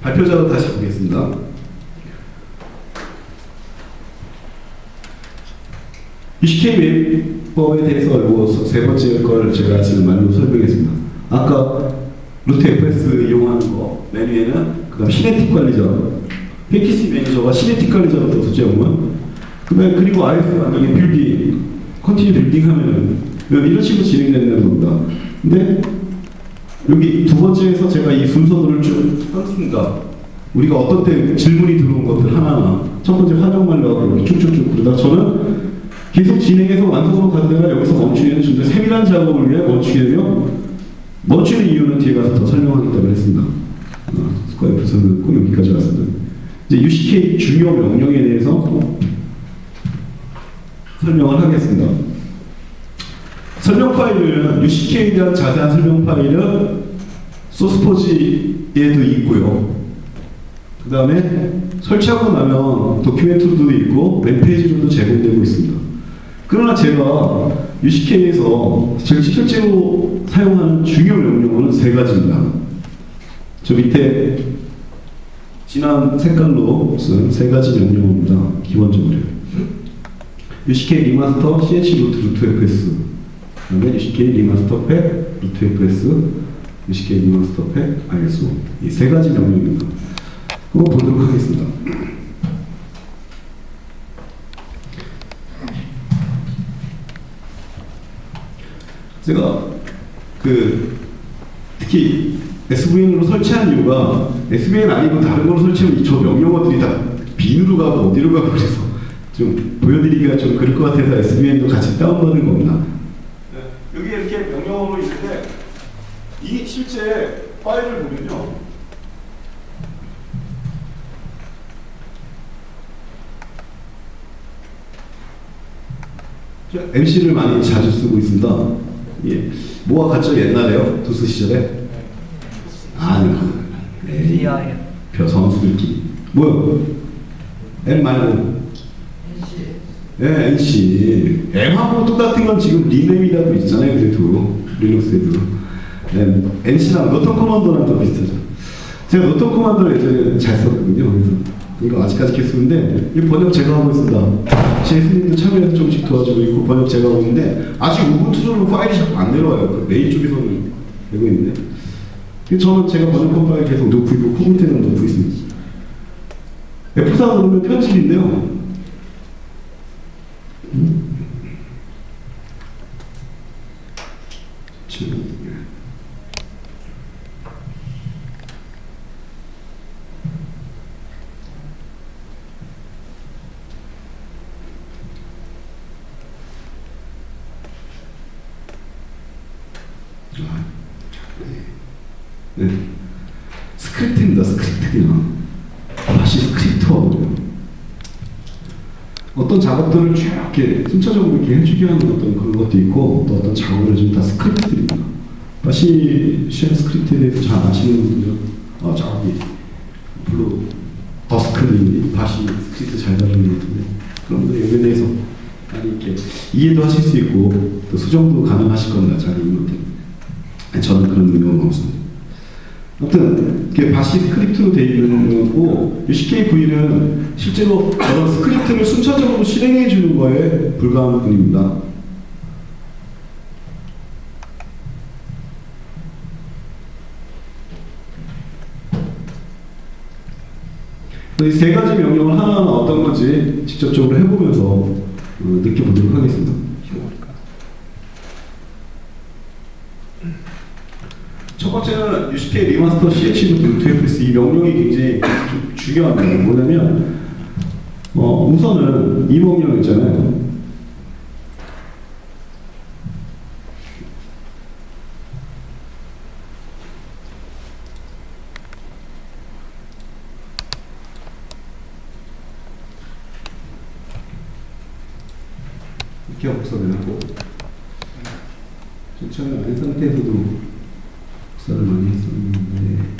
발표자로 다시 보겠습니다. UCK 웹법에 대해서 이거 세 번째 걸 제가 지금 말로 설명했습니다. 아까 루트 FS 이용하는 거 메뉴에는 그다음 시네틱 관리자, 패키지 매니저가 시네틱 관리자로 둘째 보면 그리고 IS 만약에 빌딩, 컨티뉴 빌딩 하면은 이런 식으로 진행되는 겁니다. 근데 여기 두 번째에서 제가 이 순서들을 쭉 썼습니다. 우리가 어떤 때 질문이 들어온 것들 하나하나 첫 번째 환영말로 쭉쭉쭉 그러다 저는 계속 진행해서 완성으로 가다가 여기서 멈추는 좀 더 세밀한 작업을 위해 멈추게 되며 멈추는 이유는 뒤에 가서 더 설명하겠다고 했습니다. 스쿼어 F에서는 꼭 여기까지 왔습니다. 이제 UCK 중요 명령에 대해서 설명을 하겠습니다. 설명 파일은 UCK에 대한 자세한 설명 파일은 소스포지에도 있고요. 그 다음에 설치하고 나면 도큐멘트로도 있고 웹페이지로도 제공되고 있습니다. 그러나 제가 UCK에서 실제로 사용하는 중요 명령어는 세 가지입니다. 저 밑에 진한 색깔로 쓴 세 가지 명령어입니다. 기본적으로 UCK 리마스터 CH 루트 FS, 그다음에 UCK 리마스터 팩 루트 FS, UCK 리마스터 팩 ISO 이 세 가지 명령입니다. 그거 보도록 하겠습니다. 제가 특히 SVN으로 설치한 이유가 SVN 아니고 다른 걸로 설치하면 저 명령어들이 다 빈으로 가고 어디로 가고 그래서 좀 보여드리기가 좀 그럴 것 같아서 SVN도 같이 다운받은 겁니다. 네, 여기 이렇게 명령어로 있는데 이 실제 파일을 보면요. MC를 많이 자주 쓰고 있습니다. 예. 뭐가 같죠? 옛날에요? 도스 시절에? 아니요. 별 선수들끼리. 뭐요? M 말고. 네, NC. M하고 똑같은 건 지금 리넴이라고 있잖아요. 그래도 리눅스에도. 네, NC랑 노턴 커맨더랑 더 비슷하죠. 제가 노턴 커맨더를 예전에 잘 썼거든요. 그래서 이거 아직까지 계속 쓰는데 이 번역 제가 하고 있습니다. 제 스님도 참여해서 조금씩 도와주고 있고 번역 제가 하고 있는데 아직 우분투로 파일이 자꾸 안 내려와요. 그 메인 쪽에서는 되고 있는데 저는 제가 번역한 파일 계속 놓고 있고 컴퓨터에는 놓고 있습니다. F4 누르면 편집인데요. 네. 스크립트입니다. 스크립트 그냥 다시 스크립트하고요. 어떤 작업들을 쭉 이렇게 순차적으로 이렇게 해주게 하는 어떤 그런 것도 있고 또 어떤 작업을 해주는 다 스크립트들입니다. 다시 쉘 스크립트에 대해서 잘 아시는 분들은 저기 블루 더스크님 다시 스크립트 잘 다루는 것 같은데 그런 분들 여기에 대해서 많이 이렇게 이해도 하실 수 있고 또 수정도 가능하실 겁니다. 잘 이해는 저는 그런 능력은 없습니다. 아무튼 이게 바시 스크립트로 되어 있는 거고 UCKV는 실제로 저런 스크립트를 순차적으로 실행해 주는 거에 불과한 뿐입니다. 이 세 가지 명령을 하나하나 어떤 건지 직접적으로 해보면서 느껴보도록 하겠습니다. 첫 번째는 UCK 리마스터 CH 루트 FS 이 명령이 굉장히 중요합니다. 뭐냐면 우선은 이 명령 있잖아요. 이렇게 복사를 하고 천천히 안 상태에서도 복사를 많이 했었는데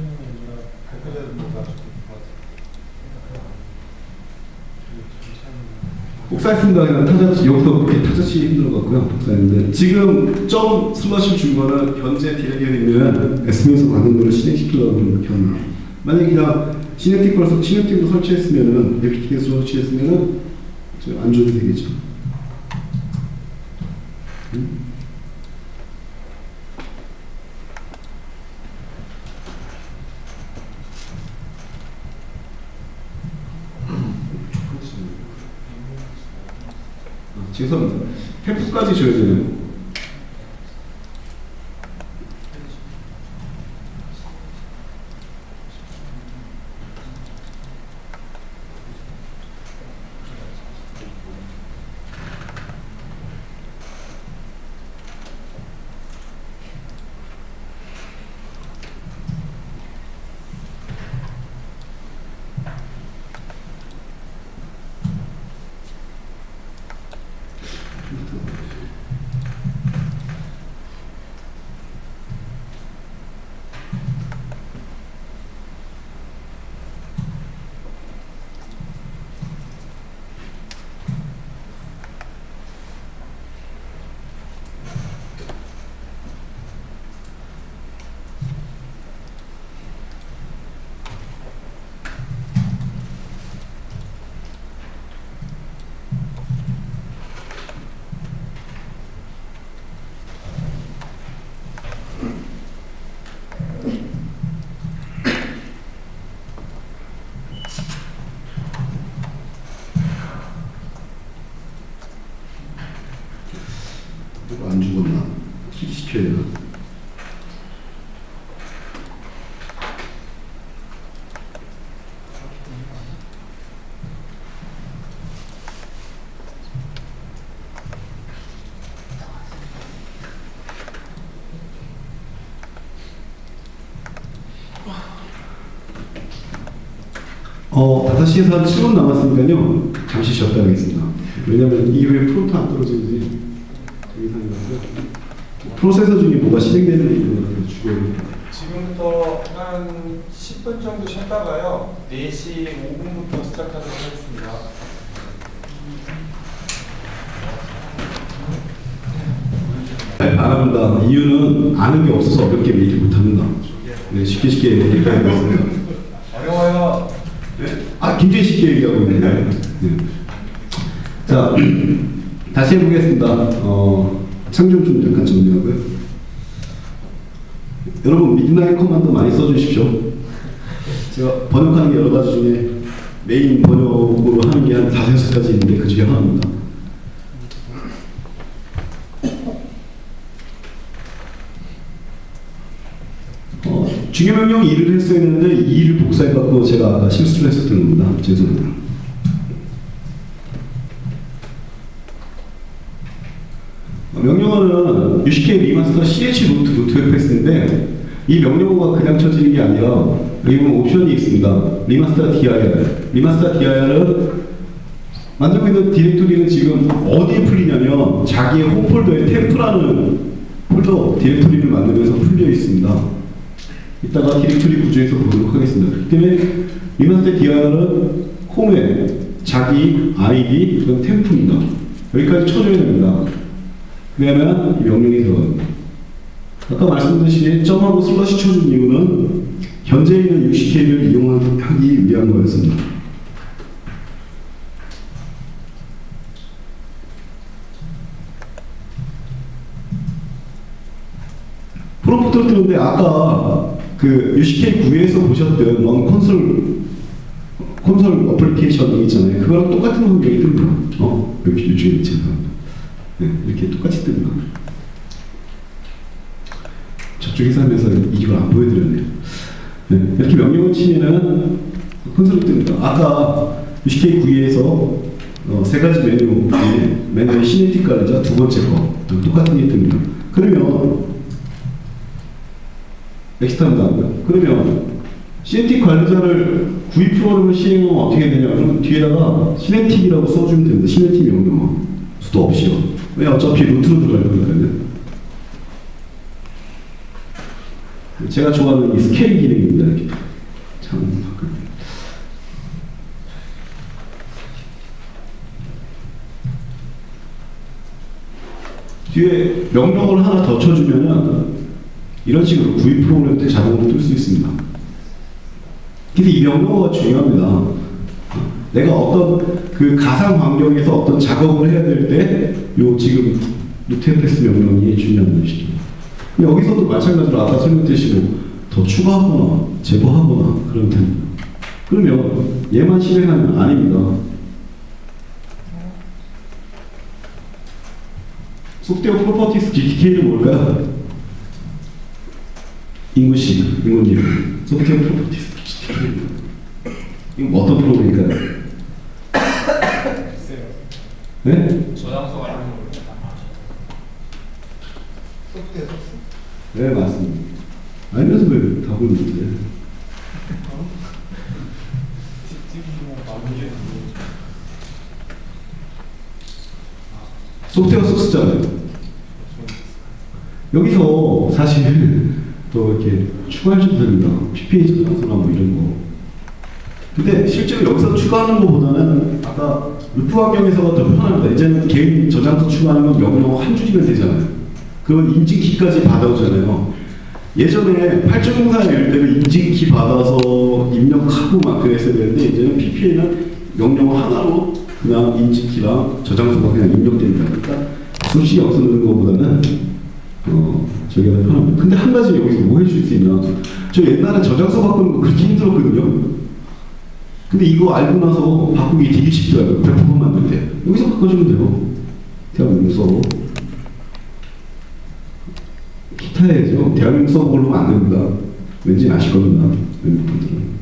아니라 발표자를 가지고 복사했습니다. 그냥 타자치 여기서 이렇게 타자치 힘들어 갖고요. 복사했는데 지금 점 슬러시 준 거는 현재 디렉에 있는 SM에서 받은 거를 실행시키려고 하는 견. 만약에 그냥 시냅틱으로 설치했으면은 FTK에서 설치했으면은 안 줘도 되겠죠. 죄송합니다. 템프까지 줘야 되네요. 안 죽었나? 킬 시켜야 되나? 어, 5시에서 한 7분 남았으니까요. 잠시 쉬었다 하겠습니다. 왜냐면 이후에 프론트 안 떨어지는지 되게 상관없어요. 프로세서 중에 뭐가 실행되는 게 있는 거 죽어야 됩니다. 지금부터 한 10분 정도 쉬었다가요. 4시 5분부터 시작하도록 하겠습니다. 알아본다. 이유는 아는 게 없어서 어렵게 얘기 못합니다. 네, 쉽게 얘기하고 있습니다. 어려워요. 네? 아, 굉장히 쉽게 얘기하고 있는데. 네. 자, 다시 해보겠습니다. 창좀 좀 잠깐 정리하고요. 여러분, 미드나잇 커맨드 많이 써주십시오. 제가 번역하는 게 여러 가지 중에 메인 번역으로 하는 게 한 5-6가지 있는데 그 중에 하나입니다. 중요명령 2를 했어야 되는데 2를 복사해갖고 제가 아까 실수를 했었던 겁니다. 죄송합니다. 명령어는 UCK 리마스터 CH 루트 FS인데 이 명령어가 그냥 쳐지는 게 아니라 여기 보면 옵션이 있습니다. 리마스터 dir. 리마스터 dir은 만들고 있는 디렉토리는 지금 어디에 풀리냐면 자기의 홈 폴더에 템프라는 폴더 디렉토리를 만들면서 풀려 있습니다. 이따가 디렉토리 구조에서 보도록 하겠습니다. 그렇기 때문에 리마스터 dir은 홈에 자기 아이디 그다음 템프입니다. 여기까지 쳐줘야 됩니다. 그러면 이 명령이 들어갑니다. 아까 말씀드린 점하고 슬러시 쳐준 이유는 현재 있는 UCK를 이용하기 위한 거였습니다. 프롬프트를 뜨는데 아까 그 UCK 9에서 보셨던 원 콘솔 어플리케이션 있잖아요. 그거랑 똑같은 환경이 뜹니다. 여기 이쪽에 있잖아요. 네, 이렇게 똑같이 뜹니다. 저쪽에서 하면서 이걸 안 보여드렸네요. 네, 이렇게 명령을 치면은 콘솔이 뜹니다. 아까 UCK 9에서 3가지 메뉴 중에 메뉴의 시네틱 관리자 두 번째 거 똑같은 게 뜹니다. 그러면 엑스트라도 나오고요. 그러면 시네틱 관리자를 구입 프로그램을 시행하면 어떻게 되냐? 그럼 뒤에다가 시네틱이라고 써주면 됩니다. 시네틱 명령어 수도 없이요. 왜 어차피 루트로 들어갈 거거든요. 제가 좋아하는 이 스케일 기능입니다. 이렇게 참 뒤에 명령어를 하나 더 쳐주면은 이런 식으로 구입 프로그램 때 자동으로 뜰 수 있습니다. 근데 이 명령어가 중요합니다. 내가 어떤 그 가상 환경에서 어떤 작업을 해야 될 때 요 지금 루트FS 명령이 중요한 것이죠. 여기서도 마찬가지로 아까 설명드린 더 추가하거나 제거하거나 그러면 됩니다. 그러면 얘만 실행하면 아닙니다. 속되어 프로퍼티스 DTK는 뭘까요? 인구님. 속되어 프로퍼티스 DTK. 이거 어떤 프로그램일까요? 글쎄요. 네? 저장소가 있는 거예요. 소프트웨어 소스. 네, 맞습니다. 알면서 왜 다 보는데? 소프트웨어 소스잖아요. 여기서 사실 또 이렇게 추가해줘도 됩니다. PPA 저장소나 뭐 이런 거. 근데 실제로 여기서 추가하는 것보다는 아까 루프 환경에서가 더 편합니다. 이제는 개인 저장소 추가하는 건 명령어 한 줄이면 되잖아요. 그건 인증키까지 받아오잖아요. 예전에 8.04 이럴 때는 인증키 받아서 입력하고 막 그랬어야 되는데 이제는 PPA는 명령어 하나로 그냥 인증키랑 저장소가 그냥 입력됩니다. 그러니까 수시 여기서 넣는 것보다는 저기가 더 편합니다. 근데 한 가지 여기서 뭐 해줄 수 있나? 저 옛날에 저장소 바꾸는 거 그렇게 힘들었거든요. 근데 이거 알고 나서 바꾸기 되게 쉽더라고요. 배포만 만들 때. 여기서 바꿔주면 돼요. 대한민국 서버. 기타에죠. 대한민국 서버로 안 됩니다. 왠지 아실 겁니다. 분들은.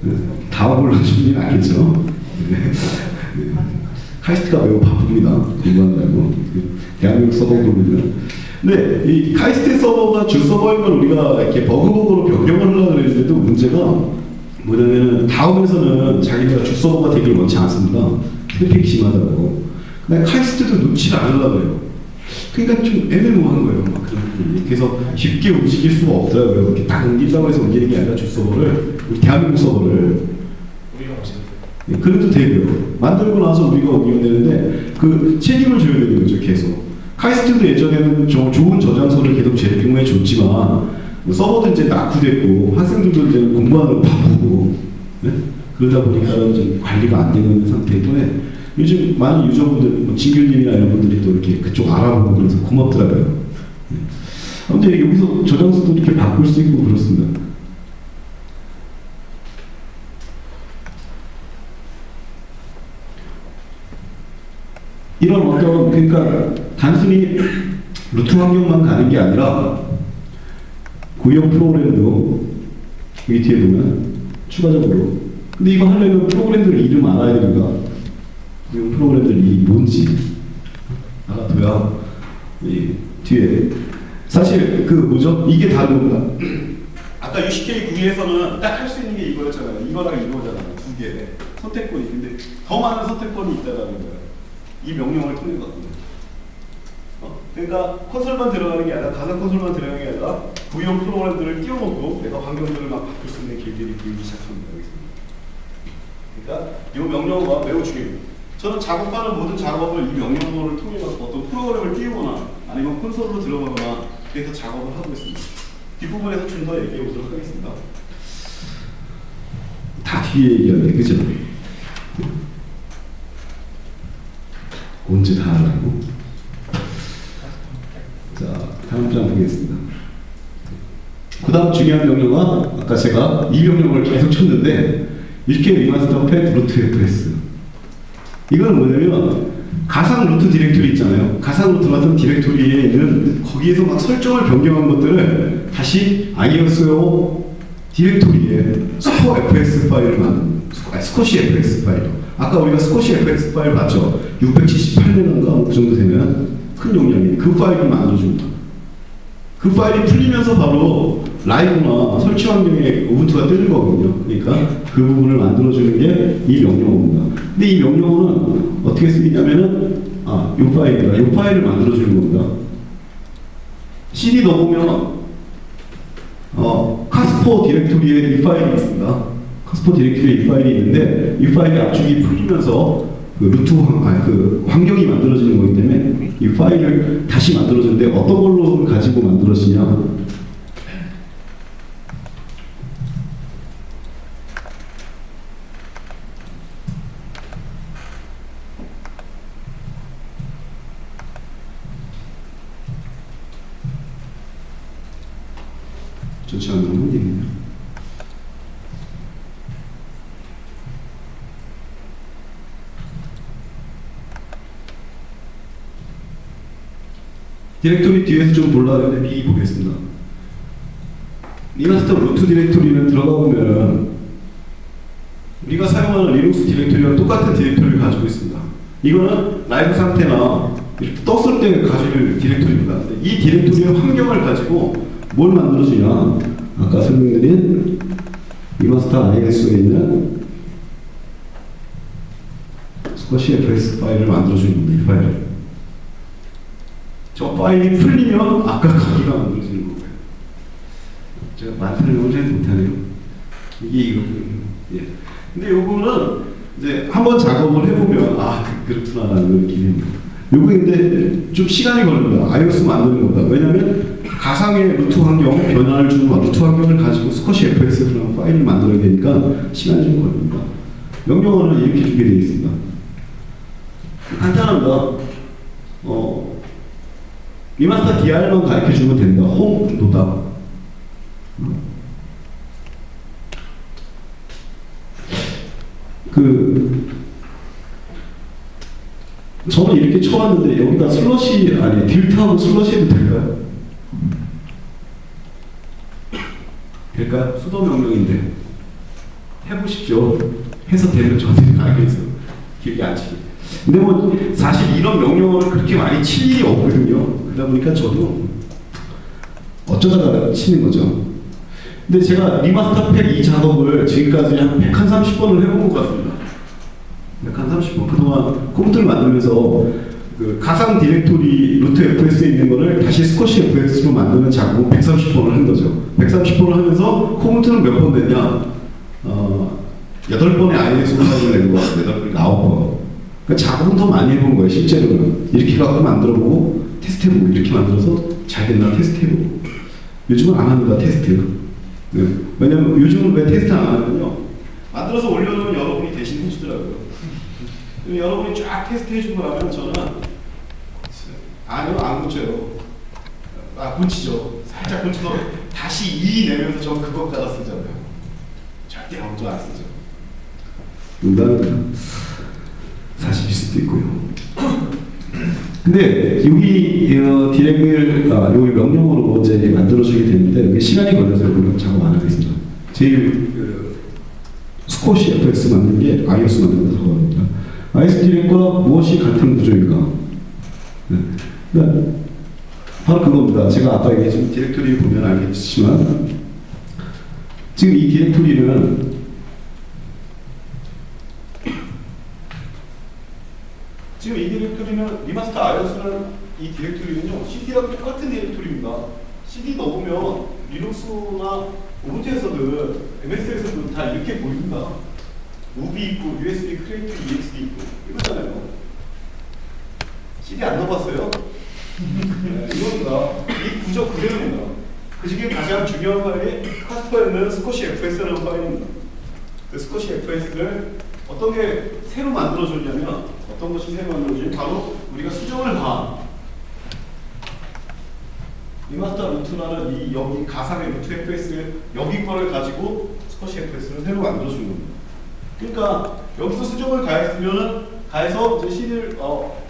네. 다음을 하시는 분 알겠죠? 네. 네. 카이스트가 매우 바쁩니다. 공부한다고. 대한민국 서버 보면. 네, 이 카이스트 서버가 주 서버인 걸 우리가 이렇게 버그버그로 변경을 하려고 그랬는데도 문제가 뭐냐면 다음에서는 자기가 주 서버가 되길 원치 않습니다. 트래픽 심하다고. 근데 카이스트도 놓치를 않으려고 해요. 그러니까 좀 애매모호한 거예요. 막 그런 분이. 그래서 쉽게 움직일 수가 없더라고요. 이렇게 딱 옮긴다고 해서 옮기는 게 아니라 주 서버를, 우리 대한민국 서버를. 우리가 만들었어요. 네, 그래도 되고요. 만들고 나서 우리가 옮기면 되는데 그 책임을 져야 되는 거죠. 계속. 카이스트도 예전에는 좋은 저장소를 계속 제공해 줬지만 뭐 서버도 이제 낙후됐고 학생들도 이제 공부하느라 바쁘고 네? 그러다 보니까 좀 관리가 안 되고 있는 상태인데 요즘 많은 유저분들, 뭐 진규님이나 이런 분들이 또 이렇게 그쪽 알아보고 그래서 고맙더라고요. 네. 아무튼 여기서 저장소도 이렇게 바꿀 수 있고 그렇습니다. 이런 어떤 그러니까 단순히 루트 환경만 가는 게 아니라 구형 프로그램도 여기 뒤에 보면 추가적으로 근데 이거 하려면 프로그램들 이름 알아야 됩니다. 구형 프로그램들 이름이 뭔지 알아둬야 이 뒤에 사실 그 뭐죠? 이게 다른 겁니다. 아까 UCK9에서는 딱 할 수 있는 게 이거였잖아요. 이거랑 이거잖아요. 두 개 선택권이. 근데 더 많은 선택권이 있다는 거예요. 이 명령을 통해 갖고. 그러니까 콘솔만 들어가는 게 아니라 가상 콘솔만 들어가는 게 아니라 구형 프로그램들을 띄워놓고 내가 환경들을 막 바꿀 수 있는 길들이 보이기 시작합니다. 그러니까 이 명령어가 매우 중요해요. 저는 작업하는 모든 작업을 이 명령어를 통해 갖고 어떤 프로그램을 띄우거나 아니면 콘솔로 들어가거나 그래서 작업을 하고 있습니다. 뒷부분에서 좀 더 얘기해 보도록 하겠습니다. 다 뒤에 얘기하는데 그죠? 언제 다 하라고? 자, 다음 장 보겠습니다. 그 다음 중요한 명령은 아까 제가 이 명령을 계속 쳤는데 이렇게 리마스터 팩 루트 FS 이건 뭐냐면 가상 루트 디렉토리 있잖아요. 가상 루트 같은 디렉토리에 있는 거기에서 막 설정을 변경한 것들을 다시 ISO 디렉토리에 스코 FS 파일을 만든 스코시 FS 파일. 아까 우리가 스코시 FS 파일 봤죠? 678메가인가 그 정도 되면 큰 용량이 그 파일을 만들어줍니다. 그 파일이 풀리면서 바로 라이브나 설치 환경에 우분투가 뜨는 거거든요. 그러니까 그 부분을 만들어주는 게 이 명령어입니다. 근데 이 명령어는 어떻게 쓰이냐면은 이 파일이다. 이 파일을 만들어주는 겁니다. CD 넣어보면 카스포 디렉토리에 이 파일이 있습니다. 카스포 디렉토리에 이 파일이 있는데 이 파일이 압축이 풀리면서 그 루트 그 환경이 만들어지는 거기 때문에 이 파일을 다시 만들어주는데 어떤 걸로 가지고 만들어지냐? 좋지 않은 문제입니다. 디렉토리 뒤에서 좀 볼라는데 B 보겠습니다. 리마스터 루트 디렉토리는 들어가 보면 우리가 사용하는 리눅스 디렉토리랑 똑같은 디렉토리를 가지고 있습니다. 이거는 라이브 상태나 이렇게 떴을 때 가질 디렉토리입니다. 이 디렉토리의 환경을 가지고 뭘 만들어주냐? 아까 설명드린 리마스터 IS에 있는 스쿼시 FS 파일을 만들어주는 겁니다. 이 파일을. 저 파일이 풀리면 아까 거기가 만들어지는 거고요. 제가 말씀을 잘 못하네요. 이게 이거군요. 예. 근데 요거는 이제 한번 작업을 해보면 그렇구나라는 걸 느끼는 거예요. 요거 근데 좀 시간이 걸립니다. iOS 만드는 겁니다. 왜냐하면 가상의 루트 환경, 변화를 주는 루트 환경을 가지고 스쿼시 FS라는 파일을 만들어야 되니까 시간이 좀 걸립니다. 명령어는 이렇게 주게 되어 있습니다. 간단합니다. 리마스터 DR만 가르쳐 주면 됩니다. 홈 노답. 저는 이렇게 쳐왔는데 여기다 슬러시 아니 딜트하고 슬러시 해도 될까요? 될까요? 수도 명령인데 해보십시오. 해서 되면 저는 알겠어요. 길게 안 치기. 근데 뭐 사실 이런 명령어를 그렇게 많이 칠 일이 없거든요. 그러다 보니까 저도 어쩌다가 치는 거죠. 근데 제가 리마스터 팩 이 작업을 지금까지 한 130번을 해본 것 같습니다. 130번. 그동안 컴퓨터를 만들면서 그 가상 디렉토리 루트 FS에 있는 거를 다시 스쿼시 FS로 만드는 작업을 130번을 한 거죠. 130번을 하면서 컴퓨터는 몇 번 됐냐? 8번의 IS 소상을 낸 것 같아요. 8번, 9번. 그러니까 작업은 더 많이 해본 거예요, 실제로는. 이렇게 갖고 만들어보고, 테스트해보고, 이렇게 만들어서 잘 됐나 테스트해보고. 요즘은 안 합니다, 테스트. 네. 왜냐면 요즘은 왜 테스트 안 하냐면요. 만들어서 올려놓으면 여러분이 대신 해주더라고요. 여러분이 쫙 테스트 해주고 나면 저는 아니요, 안 고쳐요. 고치죠. 살짝 고쳐서 다시 이 내면서 저 그것 갖다 쓰잖아요. 절대 먼저 안 쓰죠. 농담입니다. 사실일 수도 있고요. 근데 여기 디렉을 여기 명령어로 이제 만들어주게 되는데 여기 시간이 걸려서 그걸 작업 안 하겠습니다. 제일 스쿼시 FX 만든 게 iOS 만드는 작업입니다. iOS 디렉과 무엇이 같은 구조인가? 네. 그러니까 바로 그겁니다. 제가 아까 얘기했지만 디렉토리 보면 알겠지만 지금 이 디렉토리는 지금 이 디렉토리는 리마스터 iOS는 이 디렉토리는요 CD랑 똑같은 디렉토리입니다. CD 넣으면 리눅스나 오브제에서든 MS에서든 다 이렇게 보입니다. 무비 있고 USB 크리에이티브 EXD 있고 이거잖아요. CD 안 넣어봤어요? 네, 이겁니다. 이 구조 그대로입니다. 그 중에 가장 중요한 파일이 카스퍼에 있는 스쿼시 FS라는 파일입니다. 그 스쿼시 FS를 어떤 게 새로 만들어줬냐면 어떤 것이 새로 만들어주냐면 바로 우리가 수정을 다 리마스터 루트라는 이 여기 가상의 루트 FS 여기 거를 가지고 스쿼시 FS를 새로 만들어주는 겁니다. 그러니까 여기서 수정을 가해서 이제 CD를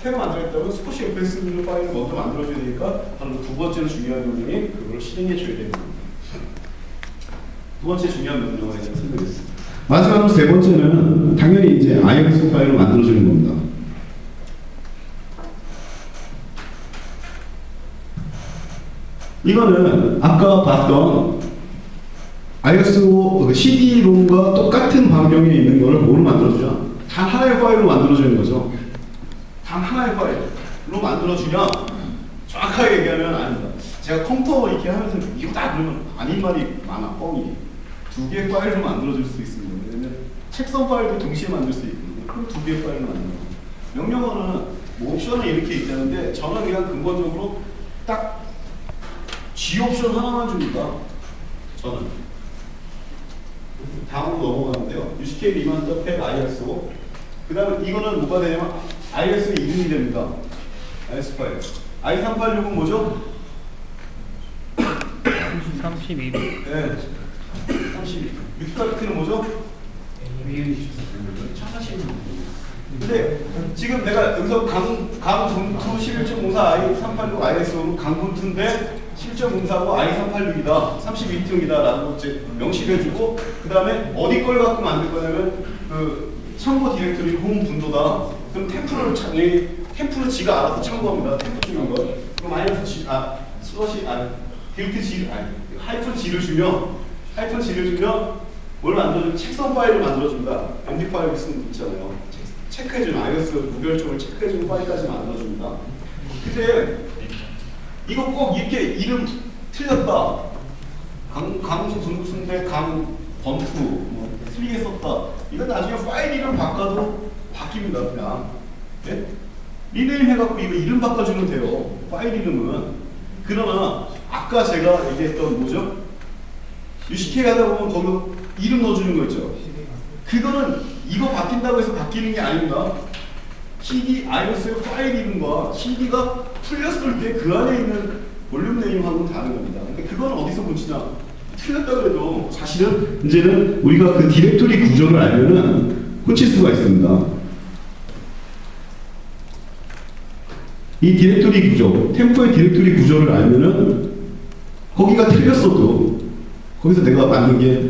새로 만들었다면 스쿼시 FS 파일을 먼저 만들어줘야 되니까 바로 두 번째로 중요한 명령이 그걸 실행해줘야 되는 겁니다. 두 번째 중요한 명령에 대해서 설명했습니다. 마지막으로 세 번째는 당연히 이제 iOS 파일을 만들어주는 겁니다. 이거는 아까 봤던 iOS CD-ROM과 똑같은 반경에 있는 거를 뭐로 만들어주냐? 단 하나의 파일로 만들어주는 거죠. 단 하나의 파일로 만들어주냐? 정확하게 얘기하면 아닙니다. 제가 컴퓨터 이렇게 하면서 이거다 그러면 아닌 말이 많아. 뻥이. 두 개의 파일을 만들어줄 수 있습니다. 왜냐면 책선 파일도 동시에 만들 수 있거든요. 그럼 두 개의 파일을 만들어. 명령어는 뭐 옵션은 이렇게 있다는데 저는 그냥 근본적으로 딱 G 옵션 하나만 줍니다. 저는. 다음으로 넘어가는데요. UCK 리마스터 팩 ISO. 그 다음에 이거는 뭐가 되냐면 ISO 이름이 됩니다. IS 파일. I386은 뭐죠? 32. 네. 32. 64비트는 뭐죠? 근데 지금 내가 여기서 강분투 11.04 I386 ISO는 강분투인데 7.04고 I386이다 32비트이다 라고 이제 명시해주고 그 다음에 어디 걸 갖고 만들 거냐면 그 참고 디렉토리 홈 분도다. 그럼 템플을 지가 알아서 참고합니다. 템플 주는 거. 그럼 마이너스 G, 딜트 G, 하이픈 G를 주면 뭘 만들어주면 책선 파일을 만들어줍니다. MD 파일 있잖아요. 체크해주는 iOS 무결점을 체크해주는 파일까지 만들어줍니다. 근데 이거 꼭 이렇게 이름 틀렸다. 강수 분수인데 강범투 뭐 틀리게 썼다. 이건 나중에 파일 이름 바꿔도 바뀝니다. 그냥 네? 리네임 해갖고 이거 이름 바꿔주면 돼요. 파일 이름은. 그러나 아까 제가 얘기했던 뭐죠? UCK 하다 보면 거기 이름 넣어주는 거 있죠. 그거는 이거 바뀐다고 해서 바뀌는 게 아닙니다. CD iOS의 파일 이름과 CD가 풀렸을 때 그 안에 있는 볼륨 네임하고는 다른 겁니다. 그러니까 그건 어디서 고치냐? 틀렸다 그래도 사실은 이제는 우리가 그 디렉토리 구조를 알면은 고칠 수가 있습니다. 이 디렉토리 구조, 템포의 디렉토리 구조를 알면은 거기가 틀렸어도 거기서 내가 만든 게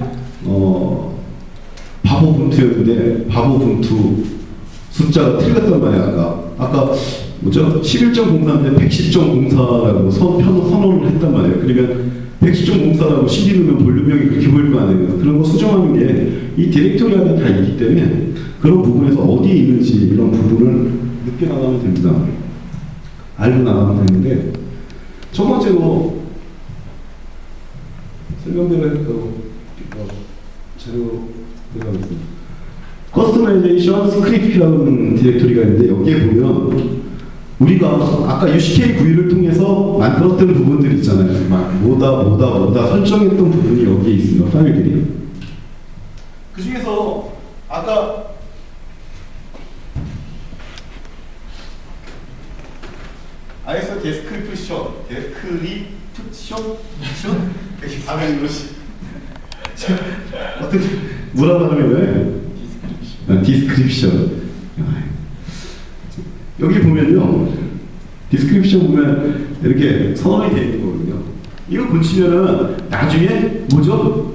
바보 분투였는데 바보 분투 숫자가 틀렸단 말이야. 아까 뭐죠? 11.04인데 110.04라고 선언을 했단 말이에요. 그러면 110.04라고 CD 넣으면 볼륨명이 그렇게 보일 거 아니에요. 그런 거 수정하는 게 이 디렉토리 안에 다 있기 때문에 그런 부분에서 어디에 있는지 이런 부분을 늦게 나가면 됩니다. 알고 나가면 되는데 첫 번째로 설명대로 했고 재료 들어가겠습니다. 커스터마이제이션 스크립트라는 디렉토리가 있는데 여기에 보면 우리가 아까 UCK 구이를 통해서 만들었던 부분들 있잖아요. 막 뭐다 설정했던 부분이 여기에 있습니다. 파일들이. 그 중에서 아까 ISO 데스크립션 발음이 그렇지. 어떻게 뭐라 발음해요? 디스크립션. 여기 보면요, 디스크립션 보면 이렇게 선언이 되어 있는 거거든요. 이거 고치면은 나중에 뭐죠?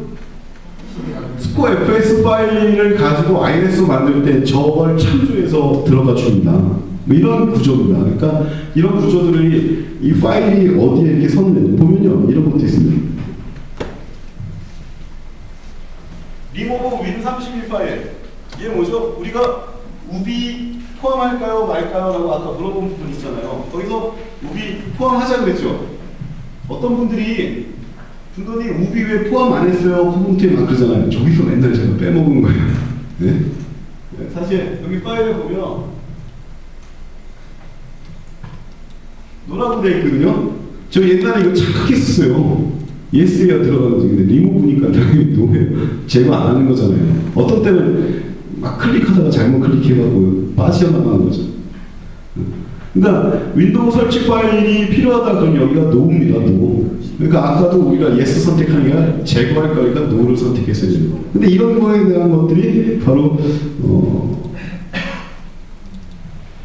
스코어 FS 파일을 가지고 ISO 만들 때 저걸 참조해서 들어가 줍니다. 뭐 이런 구조입니다. 그러니까 이런 구조들이 이 파일이 어디에 이렇게 선언되는지 보면요, 이런 것도 있습니다. 리모브 윈31 파일. 이게 뭐죠? 우리가 우비 포함할까요 말까요? 라고 아까 물어본 부분 있잖아요. 거기서 우비 포함하자 그랬죠? 어떤 분들이 우비 왜 포함 안 했어요? 코멘트에 막 그러잖아요. 저기서 맨날 제가 빼먹은 거예요. 네? 사실 여기 파일을 보면 노라고 되어 있거든요. 저 옛날에 이거 착각했었어요. 예스가 들어가는 근데 리모브니까 당연히 노예요. 제거 안 하는 거잖아요. 어떤 때는 막 클릭하다가 잘못 클릭해가지고 빠져나가는 거죠. 그러니까 윈도우 설치 파일이 필요하다 그러면 여기가 노입니다. 노. 그러니까 아까도 우리가 예스 선택하는 게 아니라 제거할 거니까 노를 선택했어야 돼요. 근데 이런 거에 대한 것들이 바로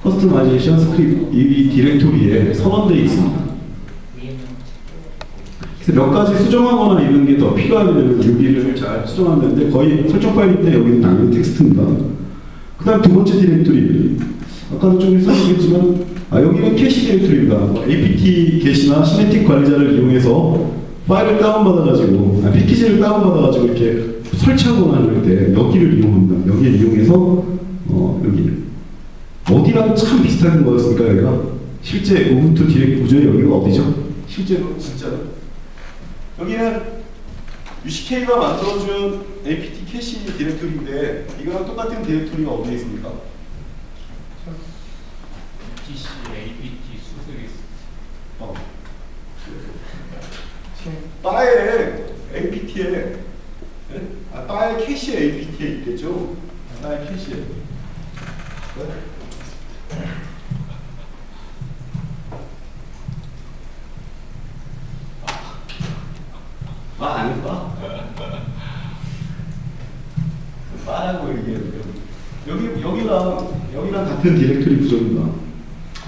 커스터마이제이션 스크립트 이 디렉토리에 선언되어 있습니다. 그래서 몇 가지 수정하거나 이런 게 더 필요하면 여기를 잘 수정하는데 거의 설정 파일인데 여기는 당연히 텍스트입니다. 그 다음 두 번째 디렉토리. 아까도 좀 설명했지만 여기는 캐시 디렉토리입니다. apt 게시나 시네틱 관리자를 이용해서 파일을 다운받아가지고 패키지를 다운받아가지고 이렇게 설치하거나 이럴 때 여기를 이용합니다. 여기를 이용해서 여기 어디랑 참 비슷한 거였으니까 여기가 실제 우분투 디렉 구조의 여기가 어디죠? 실제로 진짜로. 여기는 UCK가 만들어준 apt 캐시 디렉토리인데 이거랑 똑같은 디렉토리가 어디에 있습니까? PC, APT, 수수리스. 바에 apt에 바에 캐시에 apt에 있겠죠? 바에 캐시에. 아닐까? 빠라고 얘기해요. 여기랑 같은 디렉토리 구조입니다.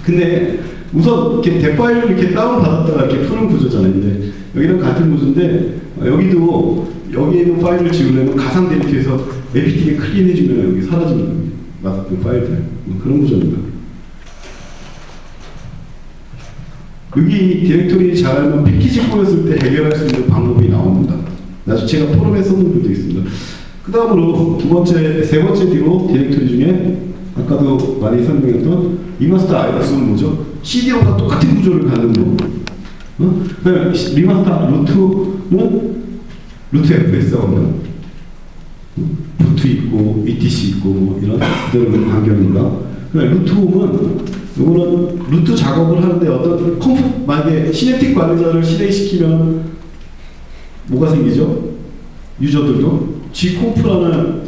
근데 우선 이렇게 덱파일을 이렇게 다운받았다가 이렇게 푸는 구조잖아요. 근데 여기랑 같은 구조인데 여기도 여기에 있는 파일을 지우려면 가상 디렉토리에서 apt가 클린해주면 여기 사라지는 겁니다. 맞았던 파일들. 그런 구조입니다. 여기 디렉토리 잘 알면 패키지 꼬였을 때 해결할 수 있는 방법이 나옵니다. 나중에 제가 포럼에 써놓은 것도 있습니다. 그 다음으로 세 번째 뒤로 디렉토리 중에 아까도 많이 설명했던 리마스터 아이러스는 뭐죠? CD로가 똑같은 구조를 갖는 거. 리마스터 루트는 루트 FS라고 합니다. 루트 있고 ETC 있고 뭐 이런 그런 환경입니다. 루트 홈은 이거는 루트 작업을 하는데 어떤 만약에 시냅틱 관리자를 실행시키면 뭐가 생기죠? 유저들도 gconf라는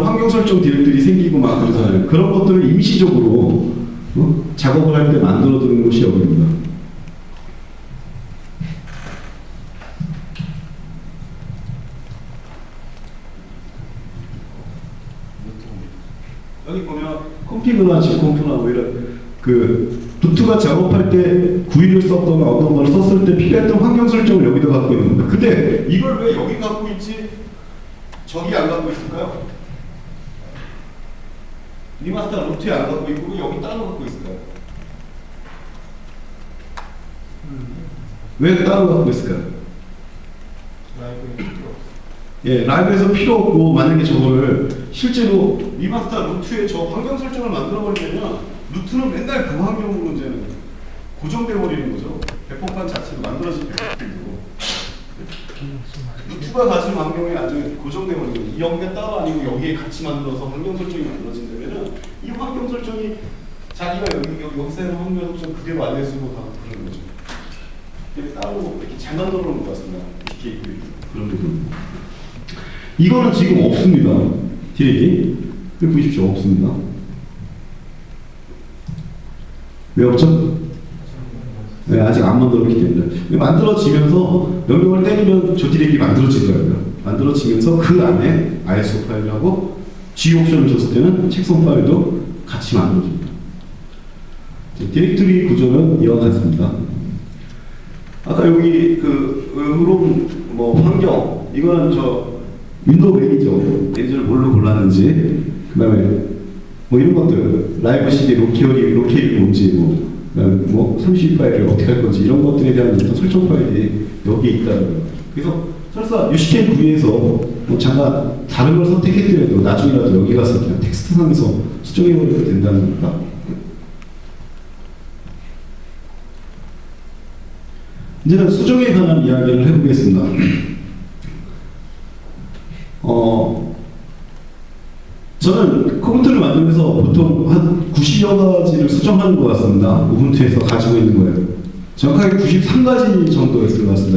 환경 설정 디렉토리 생기고 막 그러잖아요. 그런 것들을 임시적으로 작업을 할 때 만들어 두는 것이 여기입니다. 여기 보면 컴피그나 gconf나 뭐 이런 루트가 작업할 때 구이를 썼거나 어떤 걸 썼을 때 필요했던 환경 설정을 여기다 갖고 있는 겁니다. 근데 이걸 왜 여기 갖고 있지? 저기 안 갖고 있을까요? 리마스터 루트에 안 갖고 있고 여기 따로 갖고 있을까요? 왜 따로 갖고 있을까요? 라이브에서 필요 없고 만약에 저거를 실제로 리마스터 루트에 저 환경 설정을 만들어 버리면 루트는 맨날 그 환경으로 이제 고정돼 버리는 거죠. 배포판 자체로 만들어진 배포판이고 루트가 가진 환경에 나중에 고정돼 버리는 거죠. 여기가 따로 아니고 여기에 같이 만들어서 환경 설정이 만들어진다면은 이 환경 설정이 자기가 여기서 하는 환경 설정 그대로 안될 수고 다 그런 거죠. 따로 이렇게 잘 만들어 놓은 것 같습니다. 이렇게 그런 부분. 이거는 지금 없습니다. 디렉이. 보십시오. 없습니다. 왜 없죠? 네, 아직 안 만들었기 때문에. 만들어지면서 명령을 때리면 저 디렉이 만들어지더라고요. 만들어지면서 그 안에 ISO 파일하고 G 옵션을 줬을 때는 책선 파일도 같이 만들어집니다. 디렉토리 구조는 이와 같습니다. 아까 여기 흐름 환경 이거는 저 윈도우 매니저를 뭘로 골랐는지 그 다음에 뭐 이런 것들 라이브 CD 로케일이 뭔지 그다음에 32 파일을 어떻게 할 건지 이런 것들에 대한 어떤 설정 파일이 여기에 있다는 거예요. 그래서 설사 UCK 구에서 잠깐 다른 걸 선택했더라도 나중에라도 여기 가서 그냥 텍스트상에서 수정해버려도 된다는 겁니다. 이제는 수정에 관한 이야기를 해보겠습니다. 저는 컴퓨터를 만들면서 보통 한 90여 가지를 수정하는 것 같습니다. 우분투에서 가지고 있는 거예요. 정확하게 93가지 정도였을 것 같습니다.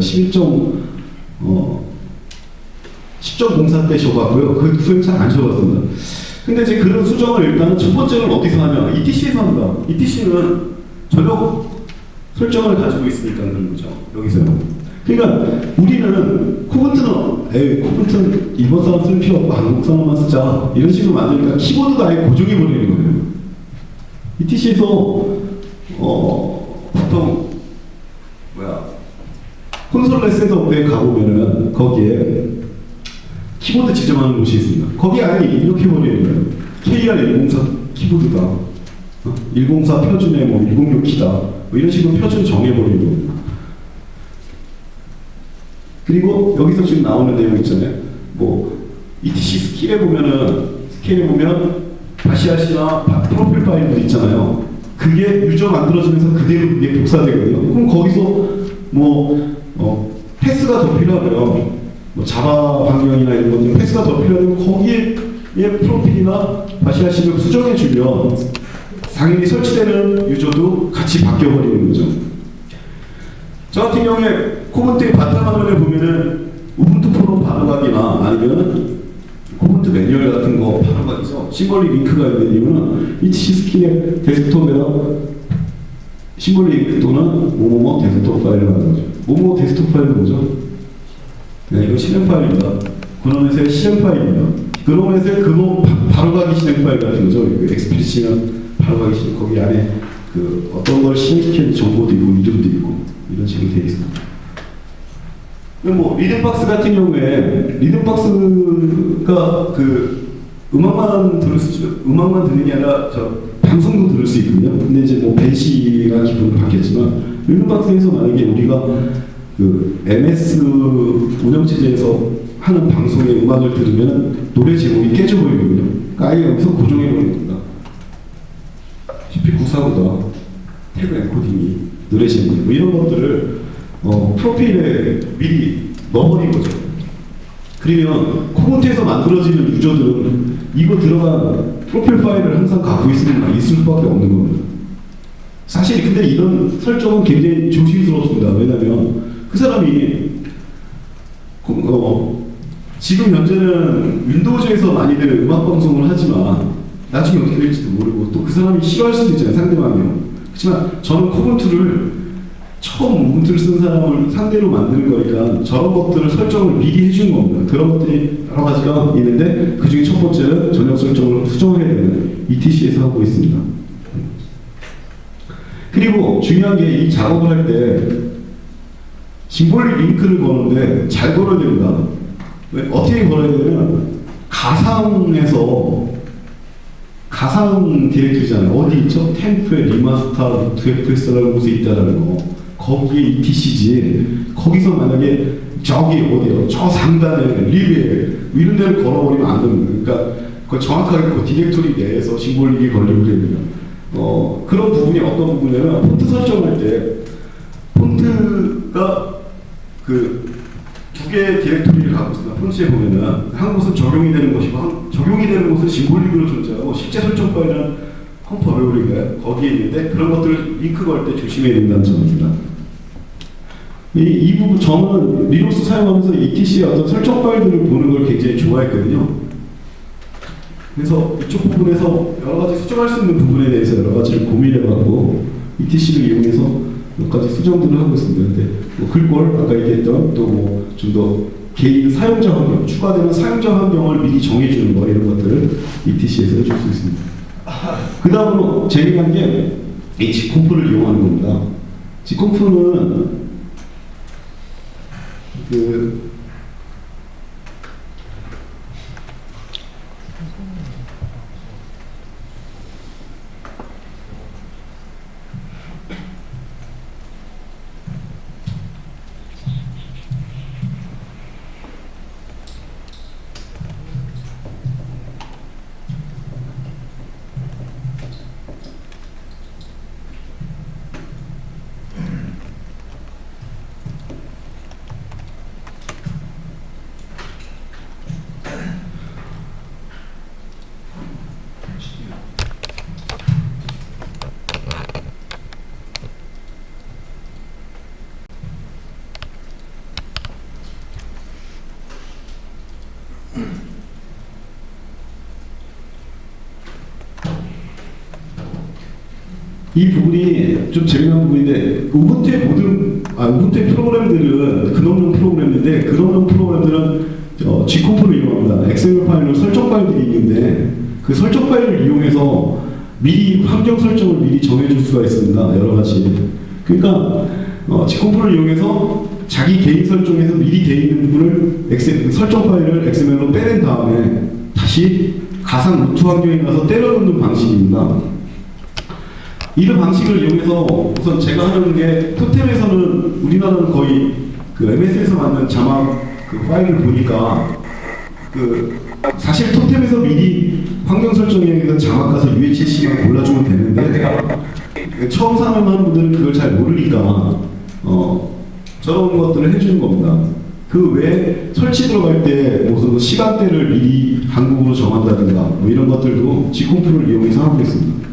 10.04 때 줘봤고요. 그 후에 잘 안 줘봤습니다. 근데 이제 그런 수정을 일단은 첫 번째는 어디서 하냐? ETC에서 합니다. ETC는 전력 설정을 가지고 있으니까 그런 거죠. 여기서요. 그러니까 우리는 코분트는 일본 사람 쓸 필요 없고 한국 사람만 쓰자 이런 식으로 만드니까 키보드가 아예 고정해 버리는 거예요. ETC에서 보통 콘솔 셋업에 가보면은 거기에 키보드 지정하는 곳이 있습니다. 거기 아예 이렇게 버리는 거예요. KR104 키보드다. 104 표준에 106 키다. 이런 식으로 표준 정해버리는 겁니다. 그리고 여기서 지금 나오는 내용 있잖아요. ETC 스킬에 보면 다시아시나 프로필 파일도 있잖아요. 그게 유저 만들어지면서 그대로 그게 복사되거든요. 그럼 거기서 패스가 더 필요하고요. 자바 환경이나 이런 것들 패스가 더 필요하면 거기에 프로필이나 바시아식을 수정해주면 당연히 설치되는 유저도 같이 바뀌어버리는 거죠. 저 같은 경우에 코멘트의 바탕화면을 보면은 우분투 프로 바로가기나 아니면 코멘트 매뉴얼 같은 거 바로가기죠. 심벌리 링크가 있는 이유는 ETC 스킨의 데스크톱이랑 심벌리 링크 또는 뭐뭐뭐 데스크톱 파일을 하는 거죠. 뭐뭐 데스크톱 파일은 뭐죠? 네, 이거 실행 파일입니다. 그노멧의 실행 파일입니다. 그노멧의 그거 바로가기 실행 파일 같은 거죠. 엑스플리시는 바로가기 실행, 거기 안에 그 어떤 걸 실행시키는 정보도 있고 이름도 있고 이런 식으로 되어 있습니다. 리듬박스 같은 경우에 리듬박스가 그 음악만 듣는 게 아니라 방송도 들을 수 있거든요. 근데 이제 벤시가 기본으로 바뀌었지만 리듬박스에서 만약에 우리가 그 MS 운영체제에서 하는 방송의 음악을 들으면 노래 제목이 깨져버리거든요. 아예 여기서 고정해버리는 겁니다. CP949다, 태그 엔코딩이, 노래 제목, 이런 것들을 프로필에 미리 넣어버린 거죠. 그러면 코멘트에서 만들어지는 유저들은 이거 들어간 프로필 파일을 항상 갖고 있을 수밖에 없는 겁니다. 사실 근데 이런 설정은 굉장히 조심스럽습니다. 왜냐하면 그 사람이 지금 현재는 윈도우즈에서 많이들 음악 방송을 하지만 나중에 어떻게 될지도 모르고 또 그 사람이 싫어할 수도 있잖아요. 상대방이요. 그렇지만 저는 코멘트를 처음 우분투를 쓴 사람을 상대로 만드는 거니까 저런 것들을 설정을 미리 해준 겁니다. 그런 것들이 여러 가지가 있는데 그 중에 첫 번째는 전역 설정을 수정해야 되는 ETC에서 하고 있습니다. 그리고 중요한 게 이 작업을 할 때 심볼릭 링크를 거는데 잘 걸어야 됩니다. 어떻게 걸어야 되냐면 가상 디렉토리잖아요. 어디 있죠? 템프에 리마스터 2FS라는 곳에 있다라는 거. 거기에 ETC지. 거기서 만약에 저기 어디요? 저 상단에 리뷰에 이런 데를 걸어버리면 안 됩니다. 그러니까 그 정확하게 그 디렉토리 내에서 심볼릭이 걸리고 그래요. 그런 부분이 어떤 부분이냐면 폰트 설정할 때 폰트가 그 두 개의 디렉토리를 갖고 있습니다. 폰트에 보면은 한 곳은 적용이 되는 것이고 적용이 되는 곳은 심볼릭으로 존재하고 실제 설정 파일은 컴퍼 메모리가 거기에 있는데 그런 것들을 링크 걸 때 조심해야 된다는 점입니다. 이 부분 저는 리눅스 사용하면서 ETC의 어떤 설정 파일들을 보는 걸 굉장히 좋아했거든요. 그래서 이쪽 부분에서 여러 가지 수정할 수 있는 부분에 대해서 여러 가지를 고민해봤고 ETC를 이용해서 몇 가지 수정들을 하고 있습니다. 근데 글꼴 아까 얘기했던 또 좀 더 개인 사용자 환경, 추가되는 사용자 환경을 미리 정해주는 거 이런 것들을 ETC에서 해줄 수 있습니다. 그 다음으로 재미난 게 이 지콤프를 이용하는 겁니다. 지콤프는 이 부분이 좀 재미난 부분인데 우분투의 우분투의 프로그램들은 근원형 프로그램인데 근원형 프로그램들은 G콤프를 이용합니다. XML 파일로 설정 파일들이 있는데 그 설정 파일을 이용해서 미리 환경 설정을 미리 정해줄 수가 있습니다. 여러 가지. 그러니까 G콤프를 이용해서 자기 개인 설정에서 미리 되어 있는 부분을 설정 파일을 XML로 빼낸 다음에 다시 가상 루트 환경에 가서 때려넣는 방식입니다. 이런 방식을 이용해서 우선 제가 하는 게 토템에서는 우리나라는 거의 그 MS에서 만든 자막 그 파일을 보니까 사실 토템에서 미리 환경 설정에 장악 가서 UHC만 골라주면 되는데 처음 사용하는 분들은 그걸 잘 모르니까 저런 것들을 해주는 겁니다. 그 외에 설치 들어갈 때 무슨 시간대를 미리 한국으로 정한다든가 뭐 이런 것들도 G컴프를 이용해서 하고 있습니다.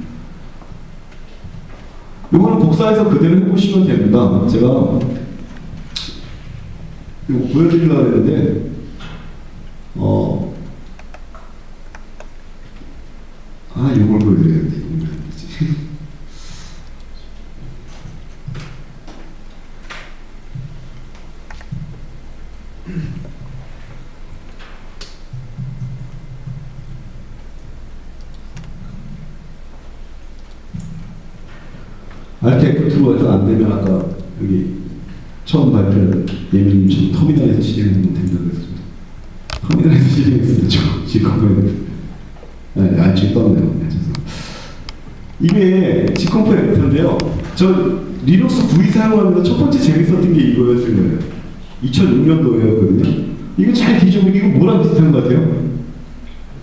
이거는 복사해서 그대로 해보시면 됩니다. 제가 이거 보여드리려고 했는데 이걸 보여드려야겠네. Alt F2가 안 되면 아까 여기 처음 발표한 예민님처럼 터미널에서 실행하면 된다고 했습니다. 터미널에서 실행했습니다. G컴프에. 지금 떴네요. 이게 G컴프 F인데요. 저 리눅스 V 사용하면서 첫 번째 재밌었던 게 이거였을 거예요. 2006년도였거든요. 이거 잘 뒤져보니 이거 뭐랑 비슷한 것 같아요?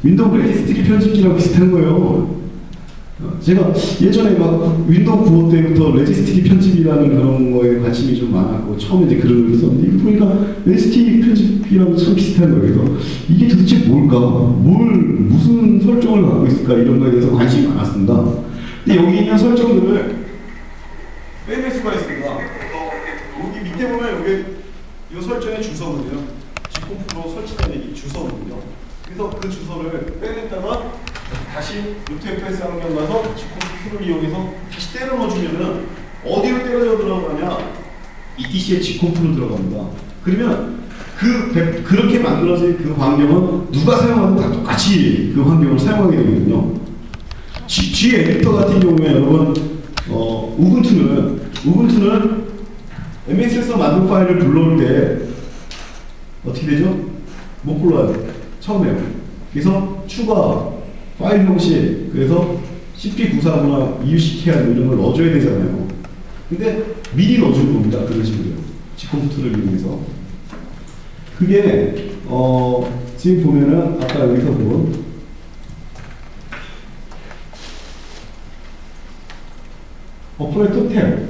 윈도우 레지스트리 편집기랑 비슷한 거예요. 제가 예전에 막 윈도우 95 때부터 레지스트리 편집이라는 그런 거에 관심이 좀 많았고 처음에 이제 글을 썼는데 이거 보니까 레지스트리 편집이랑 참 비슷한 거예요. 그래서 이게 도대체 뭘까? 무슨 설정을 갖고 있을까? 이런 거에 대해서 관심이 많았습니다. 근데 여기 있는 설정들을 빼낼 수가 있습니다. 여기 밑에 보면 여기 이 설정의 주소거든요. G컴프로 설치된 이 주소거든요. 그래서 그 주소를 빼냈다가 다시 루트FS 환경 가서 G컴프 이용해서 다시 때려 넣어주면은 어디로 때려 들어가냐? ETC의 G컴프로 들어갑니다. 그러면 그렇게 만들어진 그 환경은 누가 사용하든 다 똑같이 그 환경을 사용하게 되거든요. G 에디터 같은 경우에 여러분 우분투는 MS에서 만든 파일을 불러올 때 어떻게 되죠? 못 불러야 돼. 처음에. 그래서 추가 파일 형식, 그래서 CP94나 EUCKR 이런 걸 넣어줘야 되잖아요. 근데 미리 넣어줄 겁니다. 그런 식으로요. G컴프를 이용해서. 그게 지금 보면은 아까 여기서 본 어플의 토템.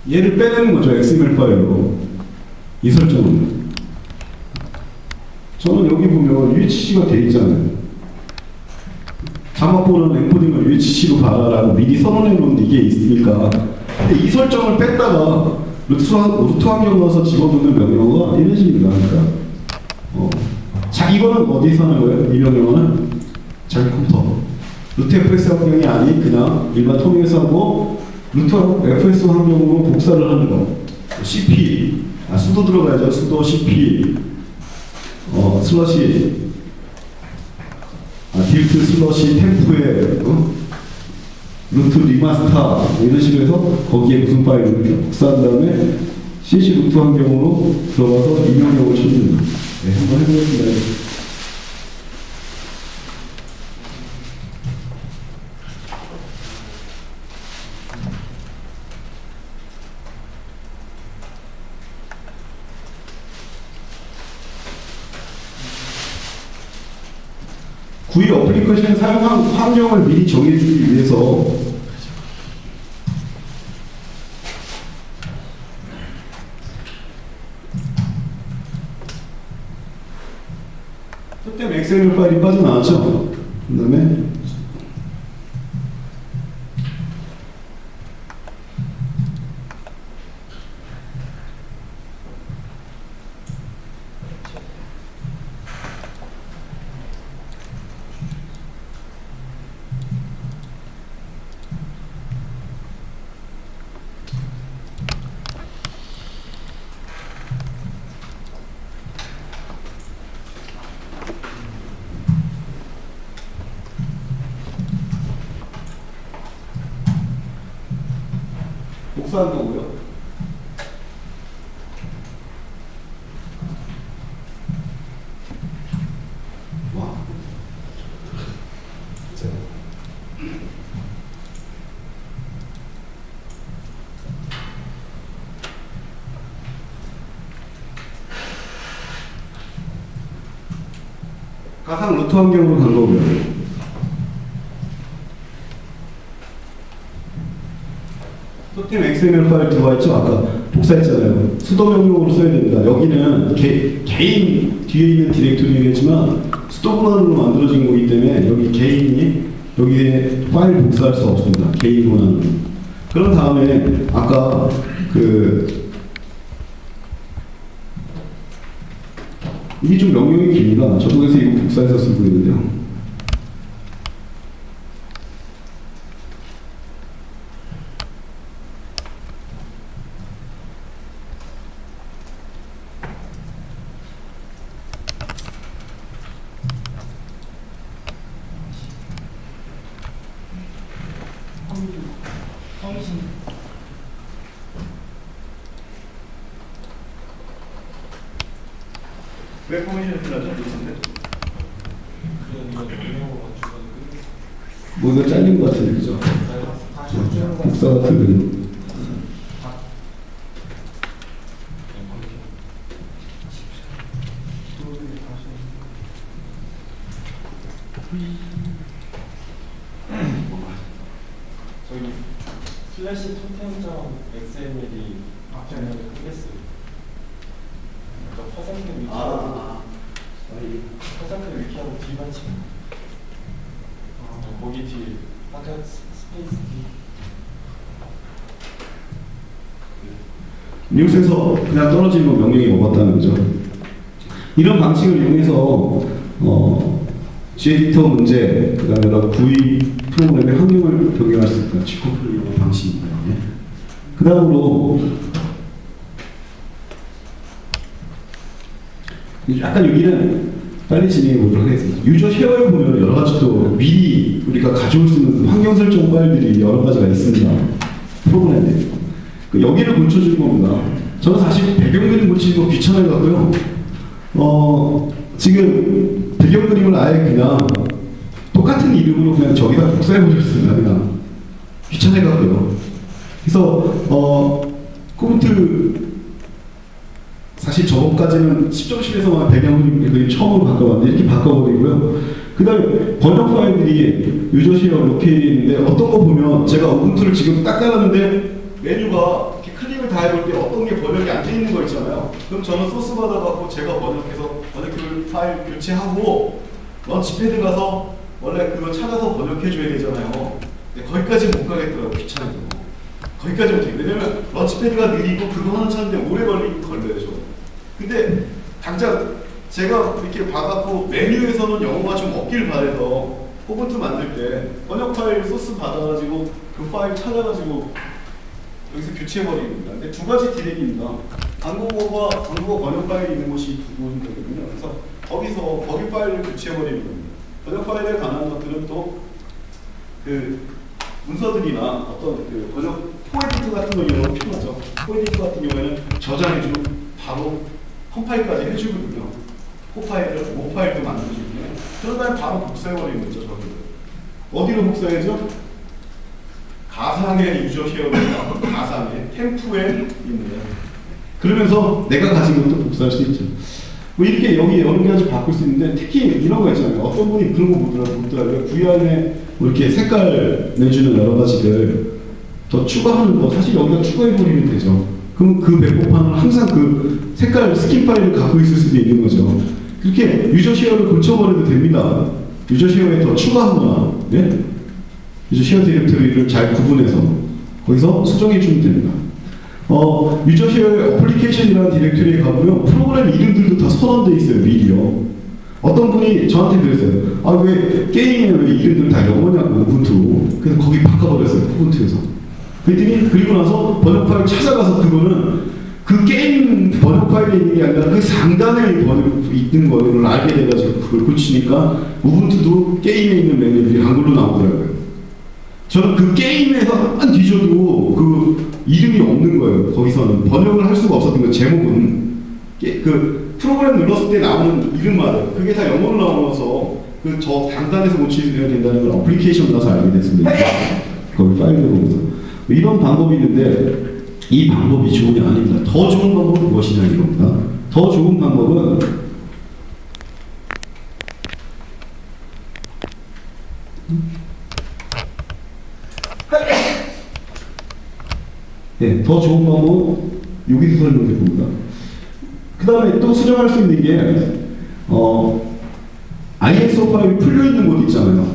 얘를 빼내는 거죠. XML 파일로. 이 설정은. 저는 여기 보면 UHC가 돼 있잖아요. 자막보는 엔코딩을 UHC로 가라라고 미리 선언해 놓은 이게 있으니까. 근데 이 설정을 뺐다가 루트 환경 넣어서 집어넣는 명령어가 이런 식입니다. 그러니까 자, 이거는 어디서 하는 거예요? 이 명령어는 자기 컴퓨터. 루트 FS 환경이 아닌 그냥 일반 통일에서 하고 루트 FS 환경으로 복사를 하는 거. CP, 수도 들어가야죠. 수도 CP, 슬러시, 딜트 슬러시 템프에 루트 리마스터 이런 식으로 해서 거기에 무슨 파일을 복사한 다음에 CC 루트 환경으로 들어가서 이 명령을 쳐줍니다. 네, 한번 해보겠습니다. 구일 어플리케이션 사용한 환경을 미리 정해주기 위해서 토템 엑셀 파일이 빠져나왔죠. 그 다음에 복사한 거고요. 와. 자, 가상 루트 환경으로 간 거고요. 토템 XML 파일 들어가 있죠? 아까 복사했잖아요. 수도 명령으로 써야 됩니다. 여기는 개인 뒤에 있는 디렉토리겠지만 수도권으로 만들어진 거기 때문에 여기 개인이 여기에 파일 복사할 수 없습니다. 개인 권한으로. 그런 다음에 아까 이게 좀 명령이 깁니다. 저도 그래서 이거 복사해서 쓰고 있는데요. 왜 포메이션을 필요하죠? 뭐 이거 잘린 것 같은데 그죠? 복사 같은 그림. 저기 슬래시 토템점 XML이 앞장을 끄겠어요. 그러니까 화상표 위키하고 화상표 위키하고 뒤만 치면 거기 뒤에 아까 스페이스 뒤 뉴스에서 그냥 떨어지면 명령이 먹었다는 거죠. 이런 방식을 이용해서 G에디터 문제, 그 다음에 여러 구이 프로그램의 환경을 변경할 수 있다. G컴플을 이용한 방식입니다. 그 다음으로 약간 여기는 빨리 진행해 보도록 하겠습니다. 유저 쉐어에 보면 여러 가지 또 미리 우리가 가져올 수 있는 환경 설정 파일들이 여러 가지가 있습니다. 프로그램에. 여기를 고쳐주는 겁니다. 저는 사실 배경 그림 고치는 거 귀찮아갖고요. 지금 배경 그림을 아예 그냥 똑같은 이름으로 그냥 저기다 복사해버렸습니다. 그냥 귀찮아갖고요. 그래서 코멘트 사실 저번까지는 10.10에서만 배경 그림 처음으로 바꿔봤는데 이렇게 바꿔버리고요. 그 다음에 번역 파일들이 유저 쉐어 이렇게 있는데 어떤 거 보면 제가 우분투를 지금 딱 깔았는데 메뉴가 이렇게 클릭을 다 해볼 때 어떤 게 번역이 안 돼 있는 거 있잖아요. 그럼 저는 소스 받아갖고 제가 번역해서 번역기를 파일 교체하고 런치패드 가서 원래 그거 찾아서 번역해줘야 되잖아요. 근데 거기까지 못 가겠더라고요. 귀찮아서. 거기까지 못해요. 왜냐면 런치패드가 느리고 그거 하나 찾는데 오래 걸려요. 저. 근데 당장 제가 이렇게 봐갖고 메뉴에서는 영어가 좀 없길 바래서 포먼트 만들 때 번역 파일 소스 받아가지고 그 파일 찾아가지고 여기서 교체해버립니다. 근데 두 가지 디렉입니다. 한국어와 한국어 번역 파일이 있는 곳이 두 곳이거든요. 그래서 거기 파일을 교체해버리는 겁니다. 번역 파일에 관한 것들은 또 그 문서들이나 어떤 그 번역 코에디터 같은 거 이용하면 필요하죠. 코에디터 같은 경우에는 저장해주고 바로 컴파일까지 해주거든요. 모 파일도 만들어주고 그런 다음에 바로 복사해버리는 거죠. 저기 어디로 복사해죠? 가상의 유저 쉐어입니다. 가상의 템프에 있는 그러면서 내가 가진 것도 복사할 수 있죠. 뭐 이렇게 여기 여러 가지 바꿀 수 있는데 특히 이런 거 있잖아요. 어떤 분이 그런 거 보더라고요. VR에 뭐 이렇게 색깔 내주는 여러 가지들 더 추가하는 거 사실 여기다 추가해버리면 되죠. 그럼 그 백보판은 항상 그 색깔 스킨 파일을 갖고 있을 수도 있는 거죠. 그렇게 유저 쉐어를 고쳐버려도 됩니다. 유저 쉐어에 더 추가하거나 네? 유저 쉐어 디렉토리를 잘 구분해서 거기서 수정해주면 됩니다. 유저 쉐어 어플리케이션이라는 디렉토리에 가보면 프로그램 이름들도 다 선언되어 있어요. 미리요. 어떤 분이 저한테 그랬어요. 아, 왜 게임에 왜 이름들 다 영어냐고 우분투. 그래서 거기 바꿔버렸어요. 우분투에서. 그랬더니 그리고 나서 번역 파일 찾아가서 그거는 그 게임 번역 파일에 있는 게 아니라 그 상단에 있는 거를 알게 돼가지고 그걸 고치니까 우분투도 게임에 있는 메뉴들이 한글로 나오더라고요. 저는 그 게임에서 한 뒤져도 그 이름이 없는 거예요. 거기서는 번역을 할 수가 없었던 거예요. 제목은 그 프로그램 눌렀을 때 나오는 이름마다 그게 다 영어로 나오면서 그 저 단단에서 노출되어야 된다는 걸 어플리케이션 나서 알게 됐습니다. 거기 파일을 보면서 이런 방법이 있는데 이 방법이 좋은 게 아닙니다. 더 좋은 방법은 무엇이냐 이겁니다. 더 좋은 방법은 네, 더 좋은 방법은 여기서 설명해 봅니다. 그 다음에 또 수정할 수 있는 게 ISO 파일이 풀려 있는 곳 있잖아요.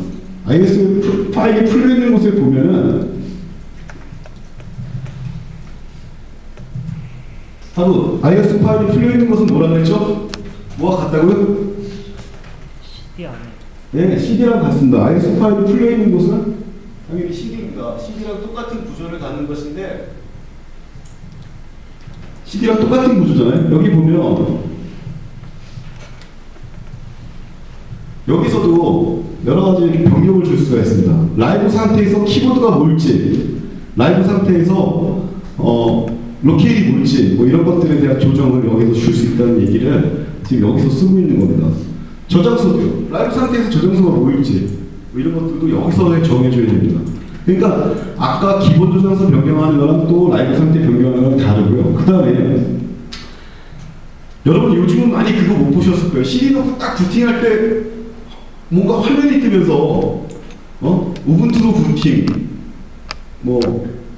ISO 파일이 풀려 있는 곳에 보면은 바로 ISO 파일이 풀려 있는 곳은 뭐라 그랬죠? 뭐가 같다고요? CD 안에. 네, CD랑 같습니다. ISO 파일이 풀려 있는 곳은 당연히 CD입니다. CD랑 똑같은 구조를 갖는 것인데 CD랑 똑같은 구조잖아요. 여기 보면 여기서도 여러 가지 변경을 줄 수가 있습니다. 라이브 상태에서 키보드가 뭘지, 라이브 상태에서 로케이트이 뭘지 뭐 이런 것들에 대한 조정을 여기서 줄 수 있다는 얘기를 지금 여기서 쓰고 있는 겁니다. 저장소도요. 라이브 상태에서 저장소가 뭘지 뭐 이런 것들도 여기서 정해줘야 됩니다. 그러니까 아까 기본 저장소 변경하는 거랑 또 라이브 상태 변경하는 거랑 다르고요. 그 다음에 여러분 요즘은 많이 그거 못 보셨을 거예요. CD 넣고 딱 부팅할 때 뭔가 화면이 뜨면서 우분투로 부팅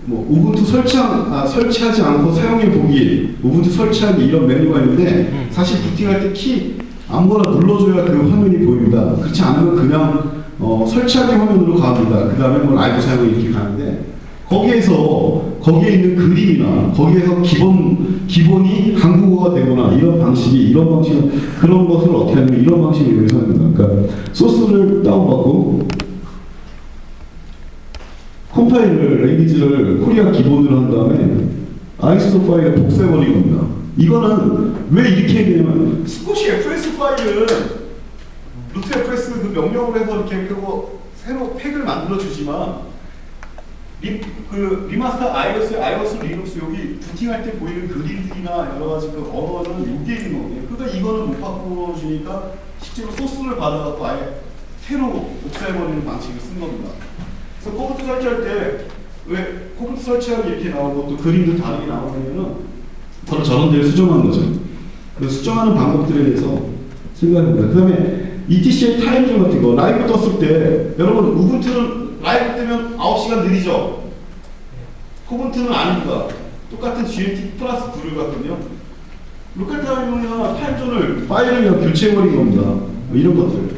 우분투 설치하지 않고 사용해 보기, 우분투 설치하기 이런 메뉴가 있는데 사실 부팅할 때 키 아무거나 눌러줘야 그 화면이 보입니다. 그렇지 않으면 그냥 설치하기 화면으로 가합니다. 그 다음에 뭐 라이브 사용이 이렇게 가는데 거기에 있는 그림이나 거기에서 기본이 한국어가 되거나 이런 방식은 그런 것을 어떻게 하냐면 이런 방식을 이용해서 합니다. 그러니까 소스를 다운받고 컴파일을 랭귀지를 코리아 기본으로 한 다음에 ISO 파일에 복사해버린 겁니다. 이거는 왜 이렇게 되냐면 스쿼시 FS 파일은 루트 FS 그 명령을 해서 이렇게 끄고 새로 팩을 만들어 주지만 리마스터 iOS 리눅스 여기 부팅할 때 보이는 그림들이나 여러 가지 그 언어는 여기에 있는 거거든요. 그러니까 이거는 못 바꿔주니까 실제로 소스를 받아갖고 아예 새로 복사해버리는 방식을 쓴 겁니다. 그래서 코드 설치할 때 왜 코드 설치하기 이렇게 나오고 또 그림도 다르게 나오냐면은 바로 저런 데를 수정한 거죠. 그래서 수정하는 방법들에 대해서 생각해봅니다. 그 다음에 ETC의 타임존 같은 거 라이브 떴을 때 여러분 우분투는 라이브 뜨면 9시간 느리죠? 코분투는 아닙니다. 똑같은 GMT 플러스 9를 갖거든요. 로컬 타임이나 타임존을 파일을 그냥 교체해버린 겁니다. 뭐 이런 것들.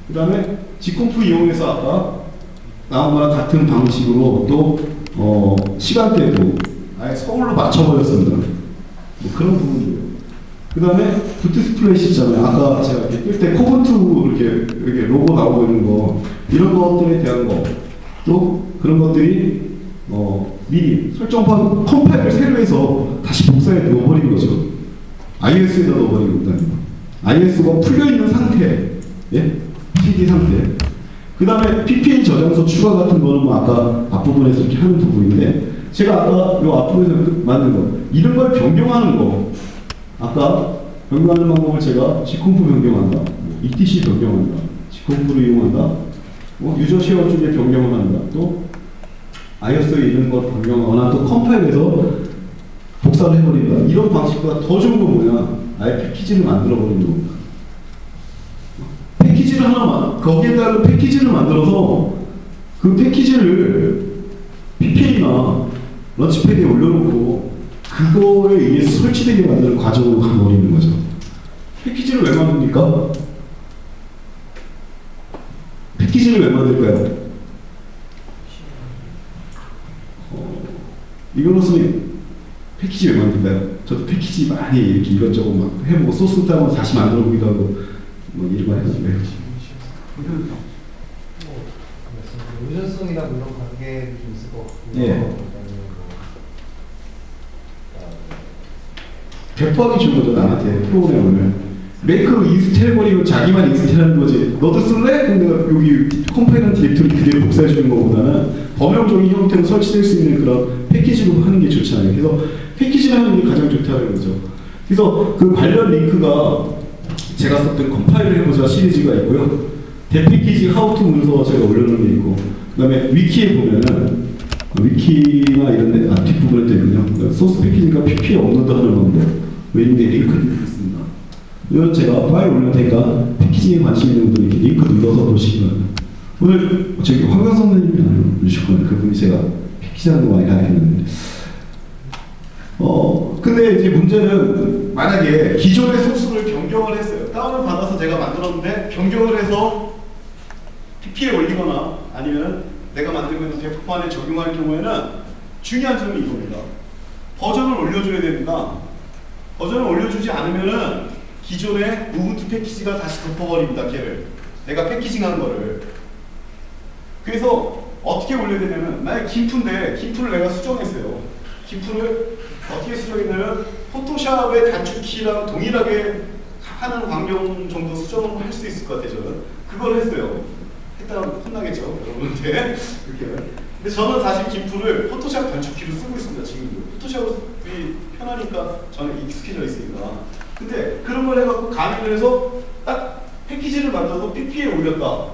그 다음에 지콤프 이용해서 아까 나온 거랑 같은 방식으로 또 시간대도 아예 서울로 맞춰버렸습니다. 뭐 그런 부분들이에요. 그 다음에 부트 스플래시 있잖아요. 아까 제가 이렇게 뜰 때 코분투 이렇게 로고 나오고 있는 거 이런 것들에 대한 거 또 그런 것들이 미리 설정판 컴파일을 새로 해서 다시 복사해 넣어버리는 거죠. iOS에다 넣어버리는 겁니다. iOS가 풀려있는 상태, 예? CD 상태. 그 다음에 PPN 저장소 추가 같은 거는 뭐 아까 앞부분에서 이렇게 하는 부분인데 제가 아까 요 앞부분에서 만든 거 이런 걸 변경하는 거 아까 변경하는 방법을 제가 G콤프 변경한다, ETC 변경한다, G콤프를 이용한다, 유저 쉐어 중에 변경을 한다, 또 iOS에 있는 걸 변경하거나 또 컴파일해서 복사를 해버린다. 이런 방식보다 더 좋은 건 뭐냐? 아예 패키지를 만들어버리는 겁니다. 패키지를 거기에 따른 패키지를 만들어서 그 패키지를 PPA나 런치패드에 올려놓고 그거에 의해서 설치되게 만드는 과정으로 가버리는 거죠. 패키지를 왜 만듭니까? 패키지를 왜 만들까요? 이거로서는 패키지 왜 만들까요? 저도 패키지 많이 이렇게 이것저것 막 해보고 소스 따고 다시 만들어보기도 하고 뭐 이런 거 해가지고 의존성이나 그런 관계도 좀 있을 것 같고. 예. 배포하기 좋은 거죠, 나한테 프로그램을. 메이크 인스톨 해버리고 자기만 인스톨하는 거지. 너도 쓸래? 근데 여기 컴파일한 디렉토리 그대로 복사해주는 것보다는 범용적인 형태로 설치될 수 있는 그런 패키지로 하는 게 좋잖아요. 그래서 패키지를 하는 게 가장 좋다는 거죠. 그래서 그 관련 링크가 제가 썼던 컴파일을 해보자 시리즈가 있고요. 대패키지 하우투 문서 제가 올려놓은 게 있고, 그다음에 위키에 보면은 위키나 이런 데 뒷부분에 또 있거든요. 소스 패키지가 PP에 업로드 하는 건데 웨딩에 링크를 있습니다. 이건 제가 파일 올릴 테니까 패키지에 관심 있는 분들 이렇게 링크 눌러서 보시기 바랍니다. 오늘 저기 황강 선생님이 알려주셨거든요. 그분이 제가 패키지 하는 거 많이 가르쳤는데. 근데 이제 문제는 만약에 기존의 소스를 변경을 했어요. 다운을 받아서 제가 만들었는데 변경을 해서 PP에 올리거나 아니면 내가 만들고 있는 대포판에 적용할 경우에는 중요한 점이 이겁니다. 버전을 올려줘야 됩니다. 버전을 올려주지 않으면은 기존의 우분투 패키지가 다시 덮어버립니다. 걔를. 내가 패키징한 거를. 그래서 어떻게 올려야 되냐면 만약 김프인데 김프를 내가 수정했어요. 김프를 어떻게 수정했냐면 포토샵의 단축키랑 동일하게 하는 광경 정도 수정을 할 수 있을 것 같아요. 저는 그걸 했어요. 했다가 혼나겠죠, 여러분한테. 이렇게. 근데 저는 사실 김프를 포토샵 단축키로 쓰고 있습니다. 지금도 포토샵이 편하니까 저는 익숙해져 있으니까. 근데 그런 걸 해갖고 가미를 해서 딱 패키지를 만들어서 PP에 올렸다.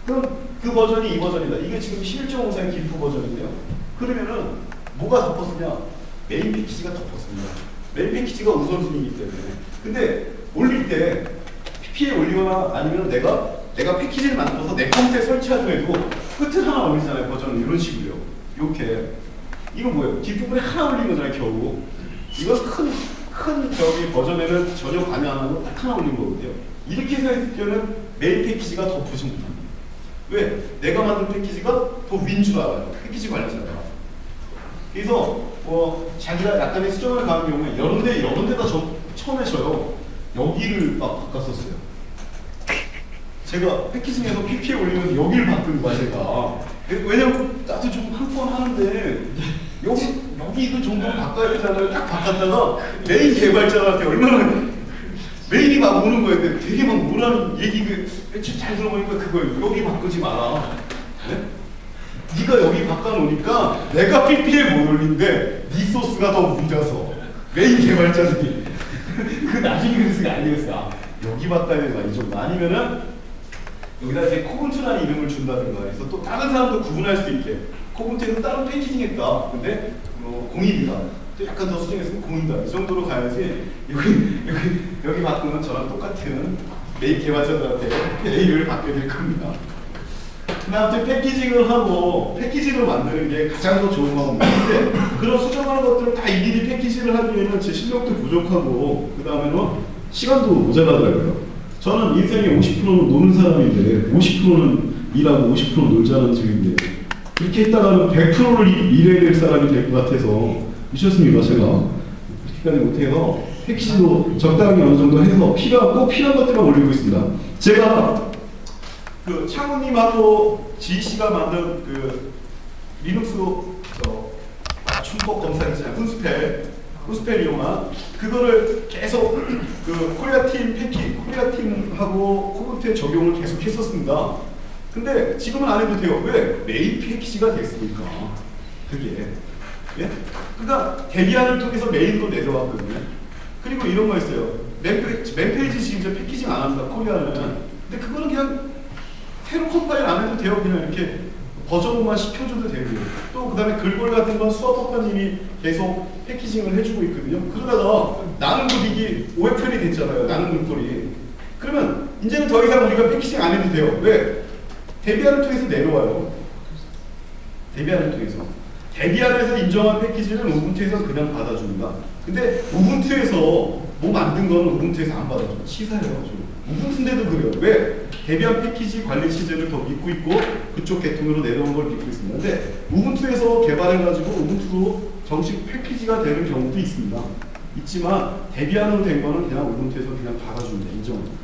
그럼 그 버전이 이 버전이다. 이게 지금 11.54의 김프 버전인데요. 그러면은 뭐가 덮었으냐? 메인 패키지가 덮었습니다. 메인 패키지가 우선순위이기 때문에. 근데 올릴 때 PP에 올리거나 아니면 내가 패키지를 만들어서 내 컴퓨터에 설치하려 해도 끝을 하나 올리잖아요. 버전은 이런 식으로요. 이렇게. 이건 뭐예요? 뒷부분에 하나 올린 거잖아요. 겨우. 이거 큰 저기 버전에는 전혀 관여 안 하고 딱 하나 올린 거거든요. 이렇게 해서 했을 때는 메인 패키지가 덮어지 못합니다. 왜? 내가 만든 패키지가 더 위인 줄 알아요. 패키지 관리자가. 그래서 자기가 약간의 수정을 가는 경우에 여러 데다 처음에 저요. 여기를 막 바꿨었어요. 제가 패키징에서 PP에 올리면서 여기를 바꾼 거야, 제가. 왜냐면 나도 좀 한 번 하는데 여기도 정도 바꿔야 되잖아요. 딱 바꿨다가 메인 개발자한테 얼마나 메일이 막 오는 거예요. 근데 되게 막 뭐라는 얘기 잘 들어보니까 그거예요. 여기 바꾸지 마라. 네? 네가 여기 바꿔놓으니까 내가 PP에 못 올린데 네 소스가 더 문져서 메인 개발자들이 그 나중에 그래서 아니었어요. 아, 여기 바꿔야 되나 이 정도 아니면은 여기다 이제 코분투라는 이름을 준다든가 그래서 또 다른 사람도 구분할 수 있게 코분투에서 다른 패키징했다. 근데 공입이다. 또 약간 더 수정했으면 공이다. 이 정도로 가야지 여기 바꾸면 저랑 똑같은 메인 개발자들한테 메일을 받게 될 겁니다. 아무튼 패키징을 하고 패키징을 만드는 게 가장 더 좋은 방법인데 그런 수정하는 것들을 다 일일이 패키지를 하기에는 제 실력도 부족하고 그 다음에는 시간도 모자라더라고요. 저는 인생의 50%는 노는 사람인데 50%는 일하고 50% 놀자는 집인데 그렇게 했다가는 100%를 일해야 될 사람이 될 것 같아서 미쳤습니다. 제가 그렇게까지 못해서 패키지도 적당히 어느 정도 해서 꼭 필요한 것들만 올리고 있습니다. 제가 그 창훈님하고 지희씨가 만든 그 리눅스 춘법 검사기잖아요. 훈스펠 이용한 그거를 계속 그 코리아 팀하고 코분투에 적용을 계속 했었습니다. 근데 지금은 안 해도 돼요. 왜? 메인 패키지가 됐으니까. 그게. 예? 그러니까 대기안을 통해서 메인으로 내려왔거든요. 그리고 이런 거 있어요. 맨페이지 지금 이제 패키징 안 합니다. 코리아는. 근데 그거는 그냥 새로 컴파일 안 해도 돼요. 그냥 이렇게 버전만 시켜줘도 되고. 또 그 다음에 글꼴 같은 건 수업학과님이 계속 패키징을 해주고 있거든요. 그러다가 나는 글이 OFL이 됐잖아요. 나는 글꼴이. 그러면 이제는 더 이상 우리가 패키징 안 해도 돼요. 왜? 데비안을 통해서 내려와요. 데비안을 통해서. 데비안에서 인정한 패키지는 우분투에서 그냥 받아줍니다. 근데 우분투에서 뭐 만든 거는 우분투에서 안 받아줘요. 치사해요. 우분투인데도 그래요. 왜? 데비안 패키지 관리 체제를 더 믿고 있고 그쪽 계통으로 내려온 걸 믿고 있습니다. 근데 우분투에서 개발해가지고 우분투로 정식 패키지가 되는 경우도 있습니다. 있지만 데비안으로 된 거는 그냥 우분투에서 그냥 받아줍니다. 인정합니다.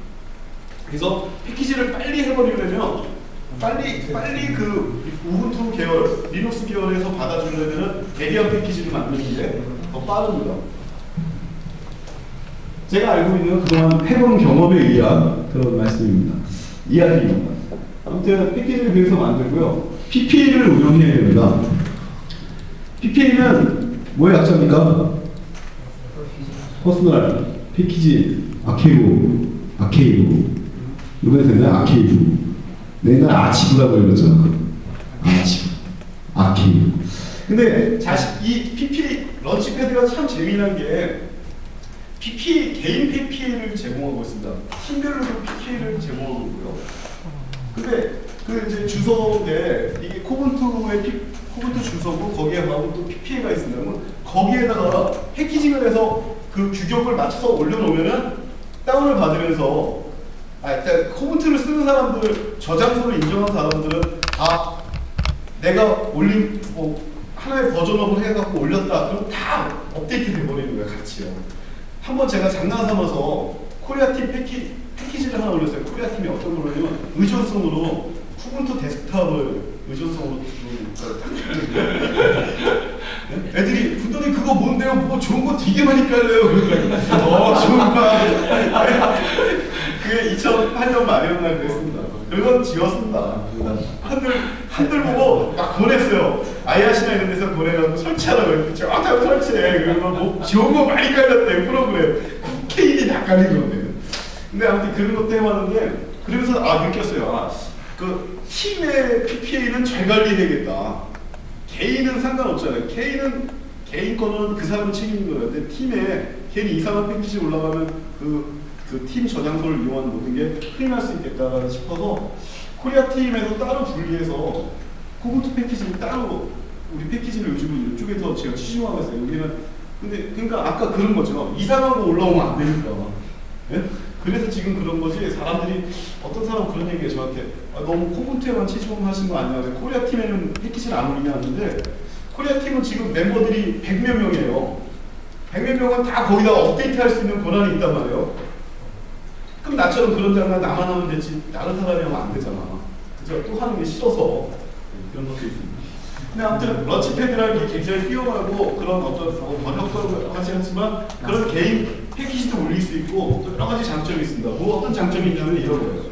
그래서 패키지를 빨리 해버리려면 빨리 그 우분투 계열, 리눅스 계열에서 받아주려면 데비안 패키지를 만드는 게 더 빠릅니다. 제가 알고 있는 그동안 해본 경험에 의한 그런 말씀입니다. 이야기입니다. 아무튼 패키지를 그래서 만들고요. PPA를 운영해야 됩니다. PPA는 뭐의 약자입니까? 퍼스널, 패키지, 아케이브. 이번에 됐나요? 아케이브. 옛날 아치브라고 읽었잖아. 아치브. 아케이브. 근데 이 PP 런치패드가 참 재미난 게 PP 개인 PPA를 제공하고 있습니다. 팀별로도 PPA를 제공하고 있고요. 근데 그 이제 주소에 이게 코븐트 주소고 거기에 하고 또 PPA가 있습니다. 그러면 거기에다가 패키징을 해서 그 규격을 맞춰서 올려놓으면은 다운을 받으면서 일단 코븐트를 쓰는 사람들, 저장소를 인정한 사람들은 다 내가 올린 하나의 버전업을 해갖고 올렸다. 그럼 다 업데이트 돼버리는 거예요, 같이요. 한번 제가 장난 삼아서 코리아팀 패키지를 하나 올렸어요. 코리아팀이 어떤 걸 올리면 의존성으로 쿠븐트 데스크탑을 의존성으로 애들이 분들이 그거 뭔데요? 뭐 좋은 거 되게 많이 깔려요. 그러더라고요. 좋은 거. 그게 2008년 말이었나 그랬습니다. 그건 지웠습니다. 한들 보고 막 보냈어요. 아이아시나 이런 데서 보내가지고 설치하라고 했더니 정확하게 설치해. 그러면 뭐 좋은 거 많이 깔렸대 프로그램. 국회의원이 다 깔린 건데. 근데 아무튼 그런 것도 해봤는데 그러면서 느꼈어요. 그 팀의 PPA는 잘 관리해야겠다. 개인은 상관없잖아요. 개인 거는 그 사람이 책임인 거예요. 근데 팀에 괜히 이상한 패키지 올라가면 그 팀 저장소를 이용하는 모든 게 큰일 날 수 있겠다 싶어서 코리아 팀에서 따로 분리해서 코븐트 패키지를 따로 우리 패키지를 요즘은 이쪽에서 제가 치중하고 있어요. 여기는 근데 그러니까 아까 그런 거죠. 이상한 거 올라오면 안 되니까. 예? 그래서 지금 그런 거지. 사람들이 어떤 사람 그런 얘기해요 저한테. 너무 코븐트에만 치중하신 거 아니야? 코리아 팀에는 패키지를 안 올리냐 하는데 코리아 팀은 지금 멤버들이 100몇 명이에요. 100몇 명은 다 거기다 업데이트할 수 있는 권한이 있단 말이에요. 그럼 나처럼 그런 장난 나만 하면 되지 다른 사람이 하면 안 되잖아. 그죠? 또 하는 게 싫어서 그런 것도 있습니다. 근데 아무튼 런치패드라는 게 굉장히 뛰어나고 그런 어떤 번역도 하지 않지만 그런 개인 패키지도 올릴 수 있고 또 여러 가지 장점이 있습니다. 뭐 어떤 장점이 있냐면 이런 거예요.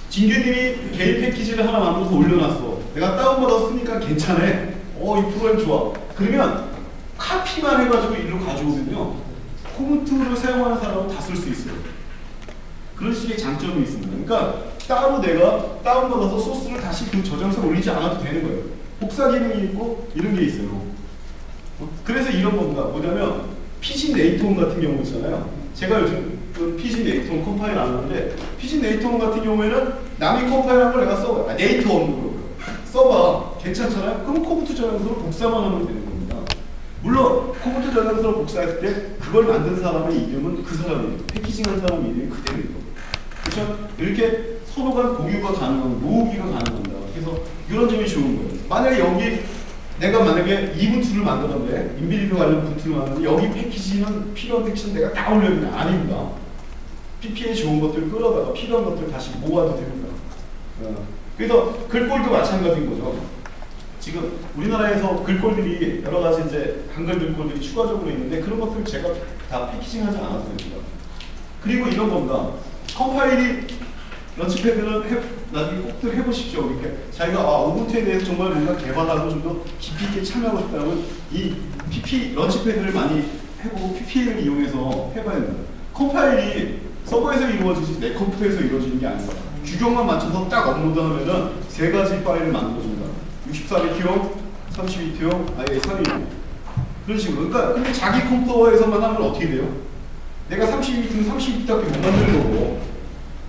진규님이 개인 패키지를 하나 만들어서 올려놨어. 내가 다운받아서 쓰니까 괜찮아. 이 프로그램 좋아. 그러면 카피만 해가지고 일로 가져오면요. 코븐트를 사용하는 사람은 다 쓸 수 있어요. 그런 식의 장점이 있습니다. 그러니까 따로 내가 다운받아서 소스를 다시 그 저장소에 올리지 않아도 되는 거예요. 복사 기능이 있고 이런 게 있어요. 그래서 이런 겁니다. 뭐냐면 피지 네이트홈 같은 경우 있잖아요. 제가 요즘 그 피지 네이트홈 컴파일 안 하는데 피지 네이트홈 같은 경우에는 남이 컴파일한 걸 내가 써봐. 네이트홈으로 써봐. 괜찮잖아요? 그럼 코븐트 저장소로 복사만 하면 되는 겁니다. 물론 코븐트 저장소로 복사했을 때 그걸 만든 사람의 이름은 그 사람이에요. 패키징한 사람 이름이 그대로인 겁니다. 그렇죠? 이렇게 서로 간 공유가 가능한, 모으기가 가능합니다. 그래서 이런 점이 좋은 거예요. 만약에 내가 만약에 이분투를 만들었는데 인비리뷰 관련 분투를 만들었는데 여기 패키지는 필요한 패키지는 내가 다 올려야 되냐? 아닙니다. PPA 좋은 것들 끌어다가 필요한 것들 다시 모아도 됩니다. 그래서 글꼴도 마찬가지인 거죠. 지금 우리나라에서 글꼴들이 여러 가지 이제 한글 글꼴들이 추가적으로 있는데 그런 것들을 제가 다 패키징하지 않아도 됩니다. 그리고 이런 겁니다. 컴파일이 런치패드는 나중에 꼭들 해보십시오. 이렇게 자기가 우분투에 대해서 정말 뭔가 개발하고 좀 더 깊이 있게 참여하고 싶다면 이 런치패드를 많이 해보고 PPA를 이용해서 해봐야 됩니다. 컴파일이 서버에서 이루어지지 내 컴퓨터에서 이루어지는 게 아닙니다. 규격만 맞춰서 딱 업로드하면은 세 가지 파일을 만들어줍니다. 64비트용, 32비트용, 아예 3비트용. 그런 식으로. 그러니까 근데 자기 컴퓨터에서만 하면 어떻게 돼요? 내가 32비트면 32비트밖에 못 만드는 거고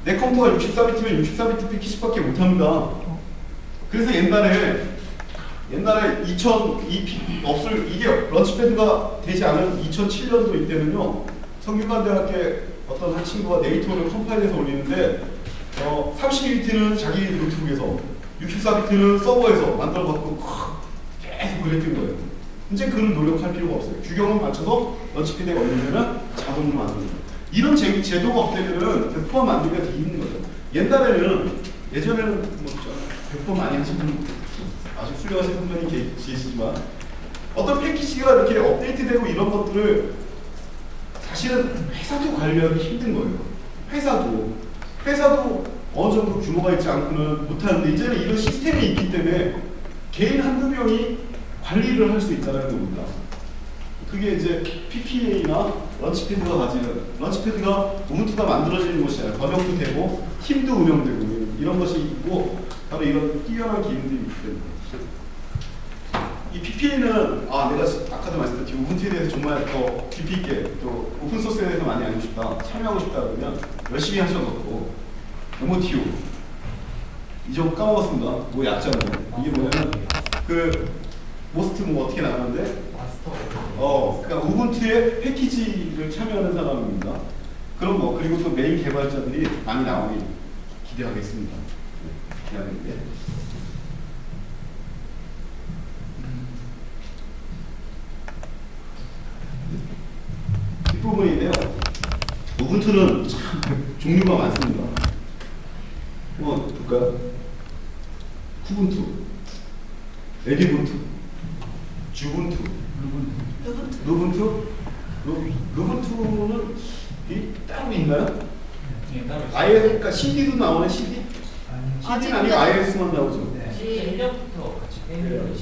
내 컴퓨터가 64비트면 64비트 패키지밖에 못 합니다. 그래서 옛날에 이게 런치패드가 되지 않은 2007년도 이때는요. 성균관대학교 어떤 한 친구가 네이트홈을 컴파일해서 올리는데 32비트는 자기 노트북에서 64비트는 서버에서 만들어갖고 계속 그랬던 거예요. 이제 그런 노력할 필요가 없어요. 규격을 맞춰서 런치패드에 올리면 자동으로 만듭니다. 이런 제도가 없다면 배포만 만들기가 되게 힘든 거죠. 예전에는 배포 많이 하신 분, 아주 훌륭하신 분이 계시지만 어떤 패키지가 이렇게 업데이트되고 이런 것들을 사실은 회사도 관리하기 힘든 거예요. 회사도 어느 정도 규모가 있지 않고는 못하는데 이제는 이런 시스템이 있기 때문에 개인 한두 명이 관리를 할 수 있다는 겁니다. 그게 이제 PPA나 런치패드가 가지는 런치패드가 우분투가 만들어지는 곳이잖아요. 번역도 되고 팀도 운영되고 이런 것이 있고 바로 이런 뛰어난 기능들이 있기 때문에 이 PPA는 내가 아까도 말씀드렸듯이 우분투에 대해서 정말 더 깊이 있게 또 오픈소스에 대해서 많이 알고 싶다, 참여하고 싶다 그러면 열심히 하셔도 좋고 MOTO 이 점 까먹었습니다. 뭐 약자인데 이게 뭐냐면 그 모스트 뭐 어떻게 나가는데 그러니까 우분투의 패키지를 참여하는 사람입니다. 그런 거 그리고 또 메인 개발자들이 많이 나오길 기대하겠습니다. 기대하겠는데. 뒷부분인데요. 우분투는 참 종류가 많습니다. 한번 볼까요? 쿠분투, 에디분투, 주분투, 루분투, 루분투는 따로 있나요? 예, 따로 있어요. 아예 그러니까 CD도 나오네 CD? CD는 아니고 IS만 나오죠. 네. 1년부터 같이 회의를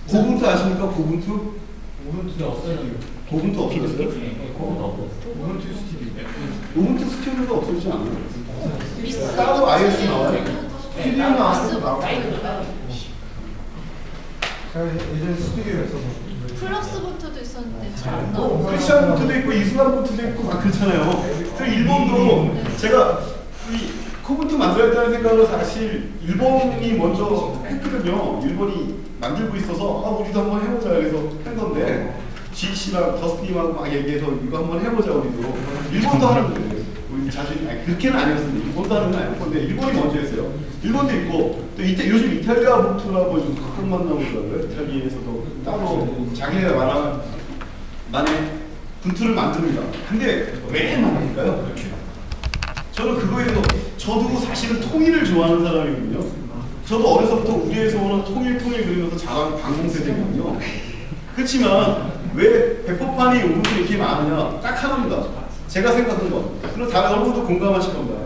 고분투 아십니까? 고분투? 우분투에 없어요. 고분투 없어졌어요? 네, 그건 없어요. 우분투 스튜디오. 우분투 스튜디오가 없어지지 않아요. 미스 따로 IS 나와요. 네, CD는 나왔고 나오고. 사이트도 따로 제가 예전에 스튜디오에서 플럭스 본트도 있었는데 잘 안 나오고. 크리스찬 분투도 있고 이슬람 분투도 있고 막 그렇잖아요. 또 일본도 제가 이 코분투 만들었다는 생각으로 사실 일본이 먼저 했거든요. 일본이 만들고 있어서 우리도 한번 해보자 그래서 한 건데 GC랑 더스님하고 막 얘기해서 이거 한번 해보자 우리도. 일본도 하는 거예요. 우리 자신 그렇게는 아니었습니다. 일본도 하는 건 아니었고 근데 일본이 먼저 했어요. 일본도 있고 또 요즘 이탈리아 분투라고 좀 가끔 만나보더라고요. 이탈리아에서도 따로 자기네가 만에 분투를 만듭니다. 근데 왜 만들까요? 그렇게? 저는 그거에 대해서 저도 사실은 통일을 좋아하는 사람이거든요. 저도 어려서부터 우리에서 오는 통일 그리면서 자란 방공세대거든요. 그렇지만 왜 배포판이 우분투 이렇게 많으냐? 딱 하나입니다. 제가 생각한 건 그리고 다른 여러분도 공감하실 겁니다.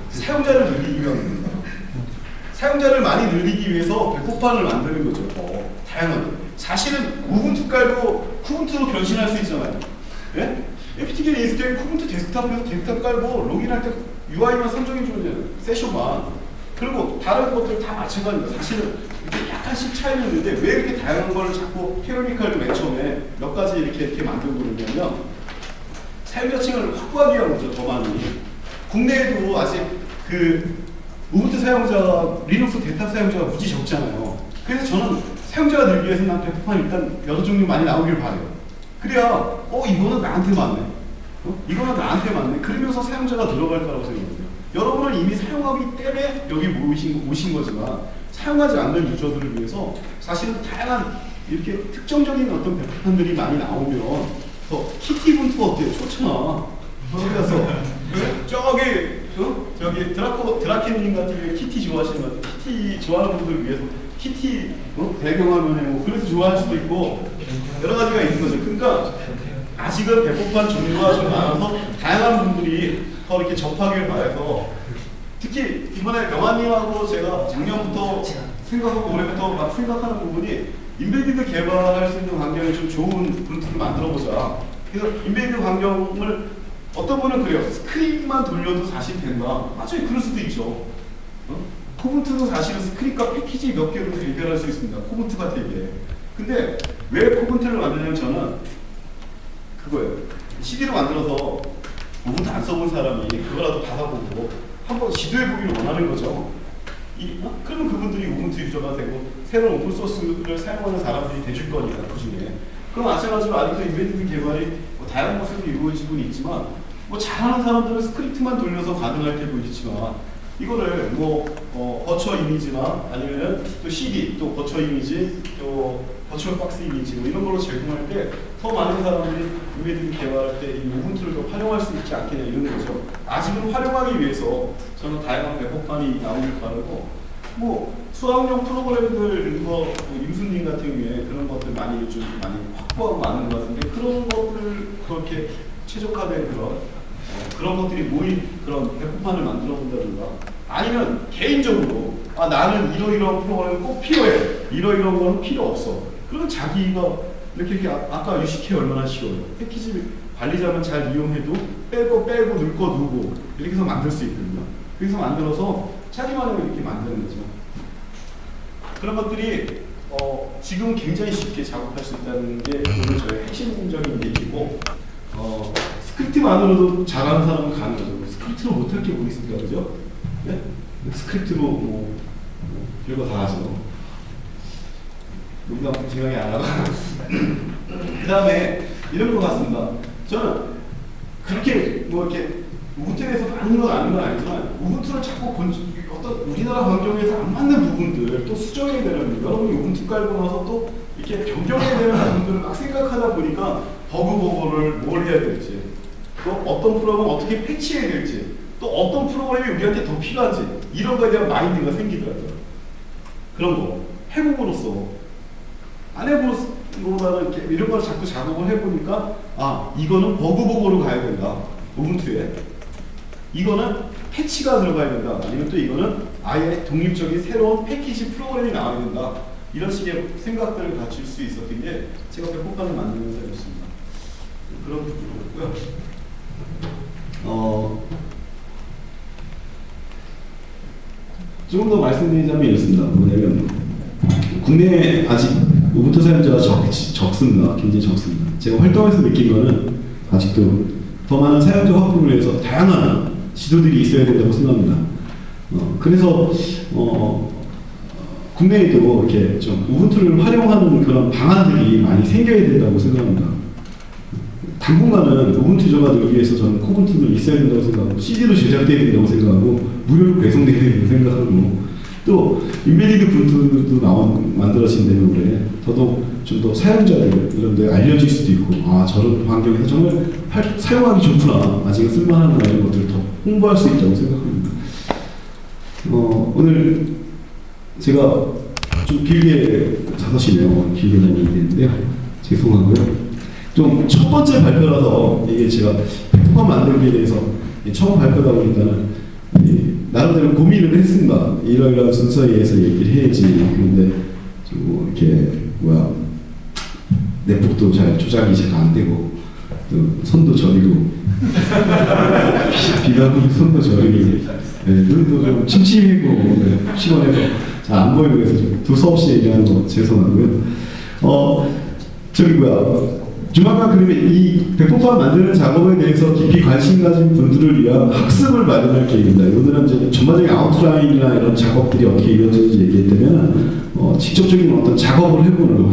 사용자를 늘리기 위함입니다. 사용자를 많이 늘리기 위해서 배포판을 만드는 거죠. 다양하게. 사실은 우분투 깔고 쿠분투로 변신할 수 있잖아요. 예? FTK 인스톨 쿠분투 데스크탑에서 데스크탑 깔고 로그인할 때 UI만 선정해주면 세션만. 그리고 다른 것들 다 마찬가지입니다. 사실은 이렇게 약간씩 차이는 있는데 왜 이렇게 다양한 걸 자꾸 캐로니컬도 맨 처음에 몇 가지 이렇게 만들고 그러냐면 사용자층을 확보하기 위한 거죠. 더 많이. 국내에도 아직 그 우분투 사용자, 리눅스 데스크탑 사용자가 무지 적잖아요. 그래서 저는 사용자가 늘기 위해서는 난 배포판 일단 여러 종류 많이 나오길 바래요. 그래야 이거는 나한테 맞네. 이거는 나한테 맞네. 그러면서 사용자가 늘어갈 거라고 생각해요. 여러분은 이미 사용하기 때문에 여기 오신 거지만 사용하지 않는 유저들을 위해서 사실은 다양한 이렇게 특정적인 어떤 배포판들이 많이 나오면 키티 분투가 어때요? 좋잖아. 거기 가서 저기 드라켄님 같은 경우에 키티 좋아하시는 것 같아요. 키티 좋아하는 분들을 위해서 키티 배경화면에 뭐 그래서 좋아할 수도 있고 여러 가지가 있는 거죠. 그러니까 아직은 배포판 종류가 좀 많아서 다양한 분들이 더 이렇게 접하길 바라서 특히 이번에 명환님하고 제가 작년부터 생각하고 올해부터 막 생각하는 부분이 인베디드 개발할 수 있는 환경이 좀 좋은 분투를 만들어보자. 그래서 인베디드 환경을 어떤 분은 그래요. 스크립만 돌려도 사실 된다. 맞아요. 그럴 수도 있죠. 코분투도 사실은 스크립과 패키지 몇 개로 해결할 수 있습니다. 코분투가 되게. 근데 왜 코분투를 만드냐면 저는 그거예요. CD로 만들어서 우분투 안 써본 사람이 그거라도 받아보고 한번 시도해보기를 원하는 거죠. 그러면 그분들이 우분투 유저가 되고 새로운 오픈소스를 사용하는 사람들이 돼줄 거니까 그 중에. 그럼 마찬가지로 아직도 인베디드 개발이 다양한 모습으로 이루어지고 있지만 잘하는 사람들은 스크립트만 돌려서 가능할 테고 있지만 이거를 버추어 이미지나 아니면은 또 CD, 또 버추어 이미지, 또 버추어 박스 이미지 이런 걸로 제공할 때 더 많은 사람들이 인베디드 개발할 때 이 우분투를 더 활용할 수 있지 않겠냐 이런 거죠. 아직은 활용하기 위해서 저는 다양한 배포판이 나오길 바라고 수학용 프로그램들 임순님 같은 경우에 그런 것들 많이 확보하고 많은 것 같은데 그런 것들 그렇게 최적화된 그런 것들이 모인 그런 배포판을 만들어 본다든가 아니면 개인적으로 나는 이러이러한 프로그램이 꼭 필요해 이러이러한 건 필요 없어 그러면 자기가 이렇게 아까 유식해 얼마나 쉬워요. 패키지 관리자만 잘 이용해도 빼고 넣을 거 누고 이렇게 해서 만들 수 있거든요. 그래서 만들어서 자기만 하면 이렇게 만드는 거죠. 그런 것들이 지금 굉장히 쉽게 작업할 수 있다는 게 오늘 저의 핵심적인 얘기고 스크립트만으로도 잘하는 사람은 가능하죠. 스크립트로 못할 게 뭐 있습니까, 그죠? 네? 스크립트로 별거 다 하죠. 농담 생각이 안 하고 그 다음에 이런 것 같습니다. 저는 그렇게 뭐 이렇게 우분투에서 많은 건 아닌 건 아니지만 우분투를 자꾸 어떤 우리나라 환경에서 안 맞는 부분들 또 수정해야 되는 여러분이 우분투 깔고 나서 또 이렇게 변경해야 되는 부분들을 막 생각하다 보니까 버그 보고를 뭘 해야 될지 또 어떤 프로그램을 어떻게 패치해야 될지 또 어떤 프로그램이 우리한테 더 필요한지 이런 거에 대한 마인드가 생기더라고요. 그런 거 해봄으로써 안 해보보다는 이런 걸 자꾸 작업을 해보니까 이거는 버그 보고로 가야 된다. 우분투에 이거는 패치가 들어가야 된다. 아니면 또 이거는 아예 독립적인 새로운 패키지 프로그램이 나와야 된다. 이런 식의 생각들을 갖출 수 있었던 게 제가 백곡관을 만들면서였습니다. 그런 부분이었고요. 조금 더 말씀드리자면 이렇습니다. 뭐냐면 국내에 아직 우분투 사용자가 적습니다. 굉장히 적습니다. 제가 활동에서 느낀 거는 아직도 더 많은 사용자 확보를 위해서 다양한 시도들이 있어야 된다고 생각합니다. 그래서 국내에도 이렇게 좀 우분투를 활용하는 그런 방안들이 많이 생겨야 된다고 생각합니다. 당분간은 우분투 유저가들을 위해서 저는 코분투도 있어야 된다고 생각하고 CD로 제작돼야 된다고 생각하고 무료로 배송돼야 된다고 생각하고 또 인베디드 분투도 만들어진 때문에 더더욱 좀 더 사용자들 이런 데 알려질 수도 있고 저런 환경에서 정말 사용하기 좋구나 아직은 쓸만하구나 이런 것들을 더 홍보할 수 있다고 생각합니다. 오늘 제가 좀 길게 5시네요. 길게 다니는데요. 죄송하고요. 좀 첫 번째 발표라서 이게 제가 백두관 만들기에 대해서 처음 발표다 보니까는 나름대로 고민을 했습니다. 이러이러한 순서에 의해서 얘기를 해야지. 그런데 좀 이렇게 넷북도 잘 조작이 잘 안 되고 또 손도 저리고 비가고 손도 저리고 눈도 좀 침침하고 피곤해서 잘 안 보이고 그래서 좀 두서없이 얘기하는 거 죄송하고요. 조만간 그러면 이 백곡관 만드는 작업에 대해서 깊이 관심 가진 분들을 위한 학습을 마련할 계획입니다. 오늘은 이제 전반적인 아웃라인이나 이런 작업들이 어떻게 이루어지는지 얘기했다면 직접적인 어떤 작업을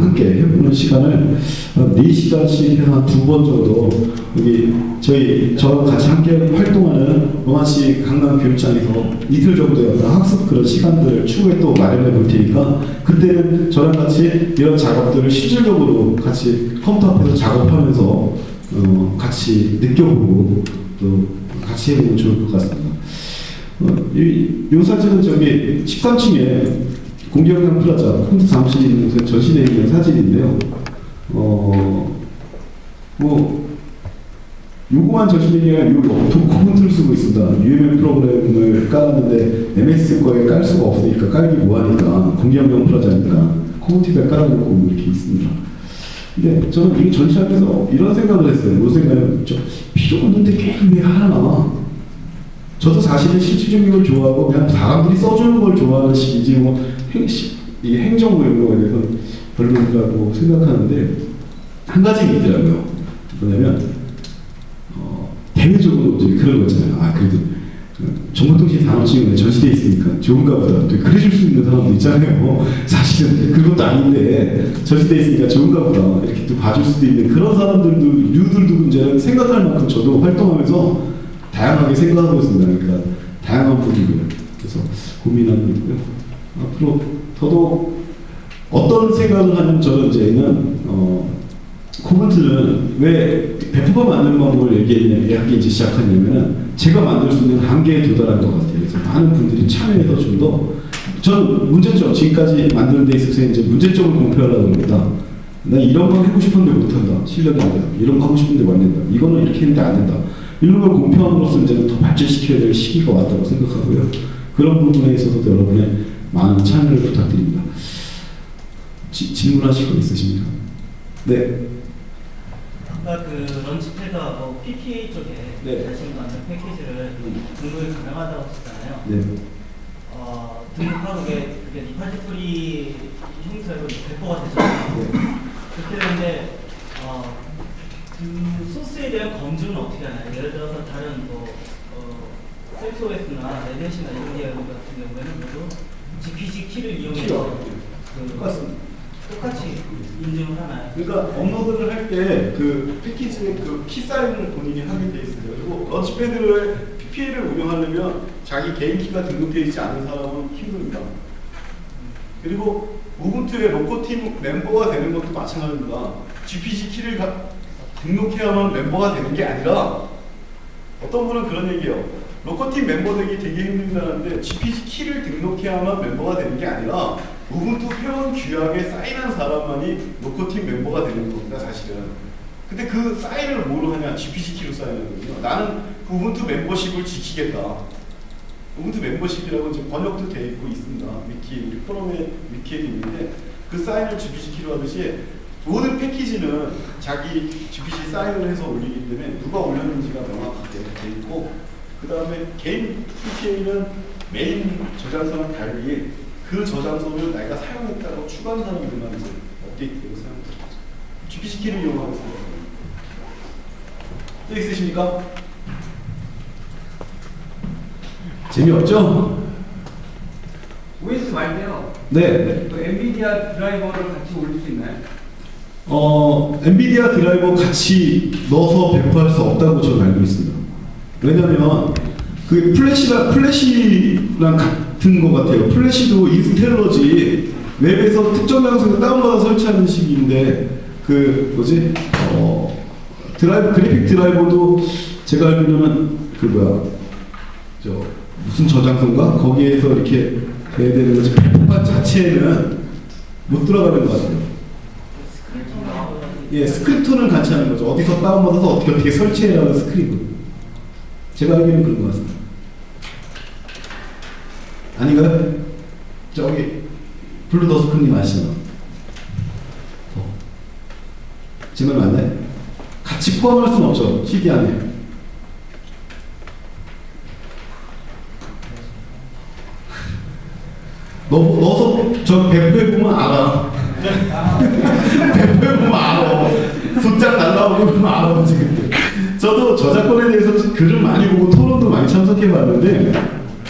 함께 해보는 시간을 4시간씩 해서 한 2번 정도 여기 저랑 같이 함께 활동하는 로마시 강남 교육장에서 이틀 정도의 어떤 학습 그런 시간들을 추후에 또 마련해 볼 테니까 그때는 저랑 같이 이런 작업들을 실질적으로 같이 컴퓨터 앞에서 작업하면서 같이 느껴보고 또 같이 해보면 좋을 것 같습니다. 이 사진은 저기 13층에 공기영상 플라자 컴퓨터 사무실이 있는 곳에 전시되어 있는 사진인데요. 요거만 전시되는 게 아니라 요 코멘트를 쓰고 있습니다. UML 프로그램을 깔았는데 MS 거에 깔 수가 없으니까 깔기 뭐하니까 공기영상 플라자니까 코멘트를 깔아놓고 이렇게 있습니다. 근데 저는 이 전시하면서 이런 생각을 했어요. 무슨 생각은 필요 없는데 계속 왜 하나? 저도 사실은 실질적인 걸 좋아하고 그냥 사람들이 써주는 걸 좋아하는 식이지 이게 행정 이런 거에 대해서 별로라고 생각하는데 한 가지가 있더라고요. 뭐냐면 대외적으로 그런 거 있잖아요. 그래도 정보통신 산업지원에 전시되어 있으니까 좋은가 보다. 또 그래줄 수 있는 사람도 있잖아요. 사실은 그것도 아닌데 전시되어 있으니까 좋은가 보다. 이렇게 또 봐줄 수도 있는 그런 사람들도 유들도 이제 생각할 만큼 저도 활동하면서 다양하게 생각하고 있습니다. 그러니까 다양한 부분을 그래서 고민하고 있고요. 앞으로 더더욱 어떤 생각을 하면 저는 이제는 코멘트는 왜 100% 만드는 방법을 얘기하기 이제 시작하냐면은 제가 만들 수 있는 한계에 도달한 것 같아요. 그래서 많은 분들이 참여해서 좀 더 저는 문제점 지금까지 만드는 데 있어서 이제 문제점을 공표하려고 합니다. 나 이런 거 하고 싶은데 못한다. 실력이 안 된다. 이런 거 하고 싶은데 안 된다. 이거는 이렇게 했는데 안 된다. 이런 걸 공표함으로써 이제 더 발전시켜야 될 시기가 왔다고 생각하고요. 그런 부분에 있어서도 여러분의 많은 참여를 부탁드립니다. 질문하실 거 있으십니까? 네. 아까 그 런치패드하고 PPA 쪽에 네. 자신 만든 패키지를 등록이 가능하다고 하셨잖아요. 네. 등록하고 그게 리파지토리 형태로 배포가 되잖아요. 그렇게 되는데 그 소스에 대한 검증은 어떻게 하나요? 예를 들어서 다른 셀프OS나 레넷이나 이런 계열 같은 경우에는 모두 GPG 키를 이용해서 똑같이 인증을 하나요? 그러니까 업로드를 할 때 그 패키지의 그 키 사인을 본인이 하게 돼 있어요. 그리고 런치패드를 PPA를 운영하려면 자기 개인 키가 등록되어 있지 않은 사람은 힘듭니다. 그리고 우분투의 로코팀 멤버가 되는 것도 마찬가지입니다. GPG 키를 등록해야만 멤버가 되는 게 아니라 어떤 분은 그런 얘기예요. 로코팀 멤버 되기 되게 힘들다는데 GPG 키를 등록해야만 멤버가 되는 게 아니라 우분투 회원 규약에 사인한 사람만이 로코팀 멤버가 되는 겁니다, 사실은. 근데 그 사인을 뭐로 하냐? GPG 키로 사인하거든요. 나는 그 우분투 멤버십을 지키겠다. 우분투 멤버십이라고 이제 번역도 돼 있고 있습니다. 위키, 우리 포럼에 위키에도 있는데 그 사인을 GPG 키로 하듯이 모든 패키지는 자기 GPG 사인을 해서 올리기 때문에 누가 올렸는지가 명확하게 돼 있고 그 다음에 개인 PPA는 메인 저장소랑 달리 그 저장소를 내가 사용했다고 추가한 사람들만 이제 업데이트되고 사용하는 거죠. GPG 키를 이용하고 있습니다. 또 있으십니까? 재미없죠? OS 말때요. 네. 그 엔비디아 드라이버를 같이 올릴 수 있나요? 엔비디아 드라이버 같이 넣어서 배포할 수 없다고 저는 알고 있습니다. 왜냐면 그 플래시랑 같은 것 같아요. 플래시도 인스텔러지 웹에서 특정 장소에서 다운받아 설치하는 식인데 그 뭐지? 드라이브 그래픽 드라이버도 제가 알기로는 그 무슨 저장소인가 거기에서 이렇게 돼야 되는 거지 배포판 자체는 못 들어가는 것 같아요. 예, 스크립터는 같이 하는 거죠. 어디서 다운받아서 어떻게 설치해라는 스크립트. 제가 알기로는 그런 것 같습니다. 아닌가요? 저기 블루더스크님 아시나? 제 말 맞나요? 같이 포함할 수는 없죠. CD 안에. 넣어서 저 배포해보면 알아. 배포해보면 알아. 숫자 날라오고 그러면 알아. 지금. 저도 저작권에 대해서 글을 많이 보고 토론도 많이 참석해봤는데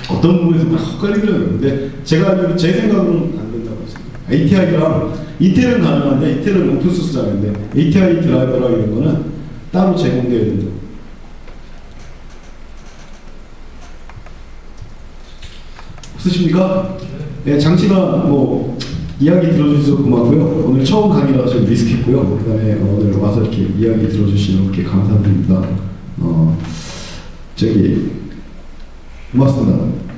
어떤 부분에서 막 헛갈리더라고요. 근데 제가 알기로 제 생각은 안 된다고 했습니다. ATI랑 인텔은 가능한데 인텔은 오픈소스장인데 ATI 드라이버랑 이런 거는 따로 제공되어야 된다. 없으십니까? 네, 장시간 뭐 이야기 들어주셔서 고맙고요. 오늘 처음 강의라서 좀 리스크했고요. 그 다음에 오늘 와서 이렇게 이야기 들어주시는 이렇게 감사드립니다. 고맙습니다.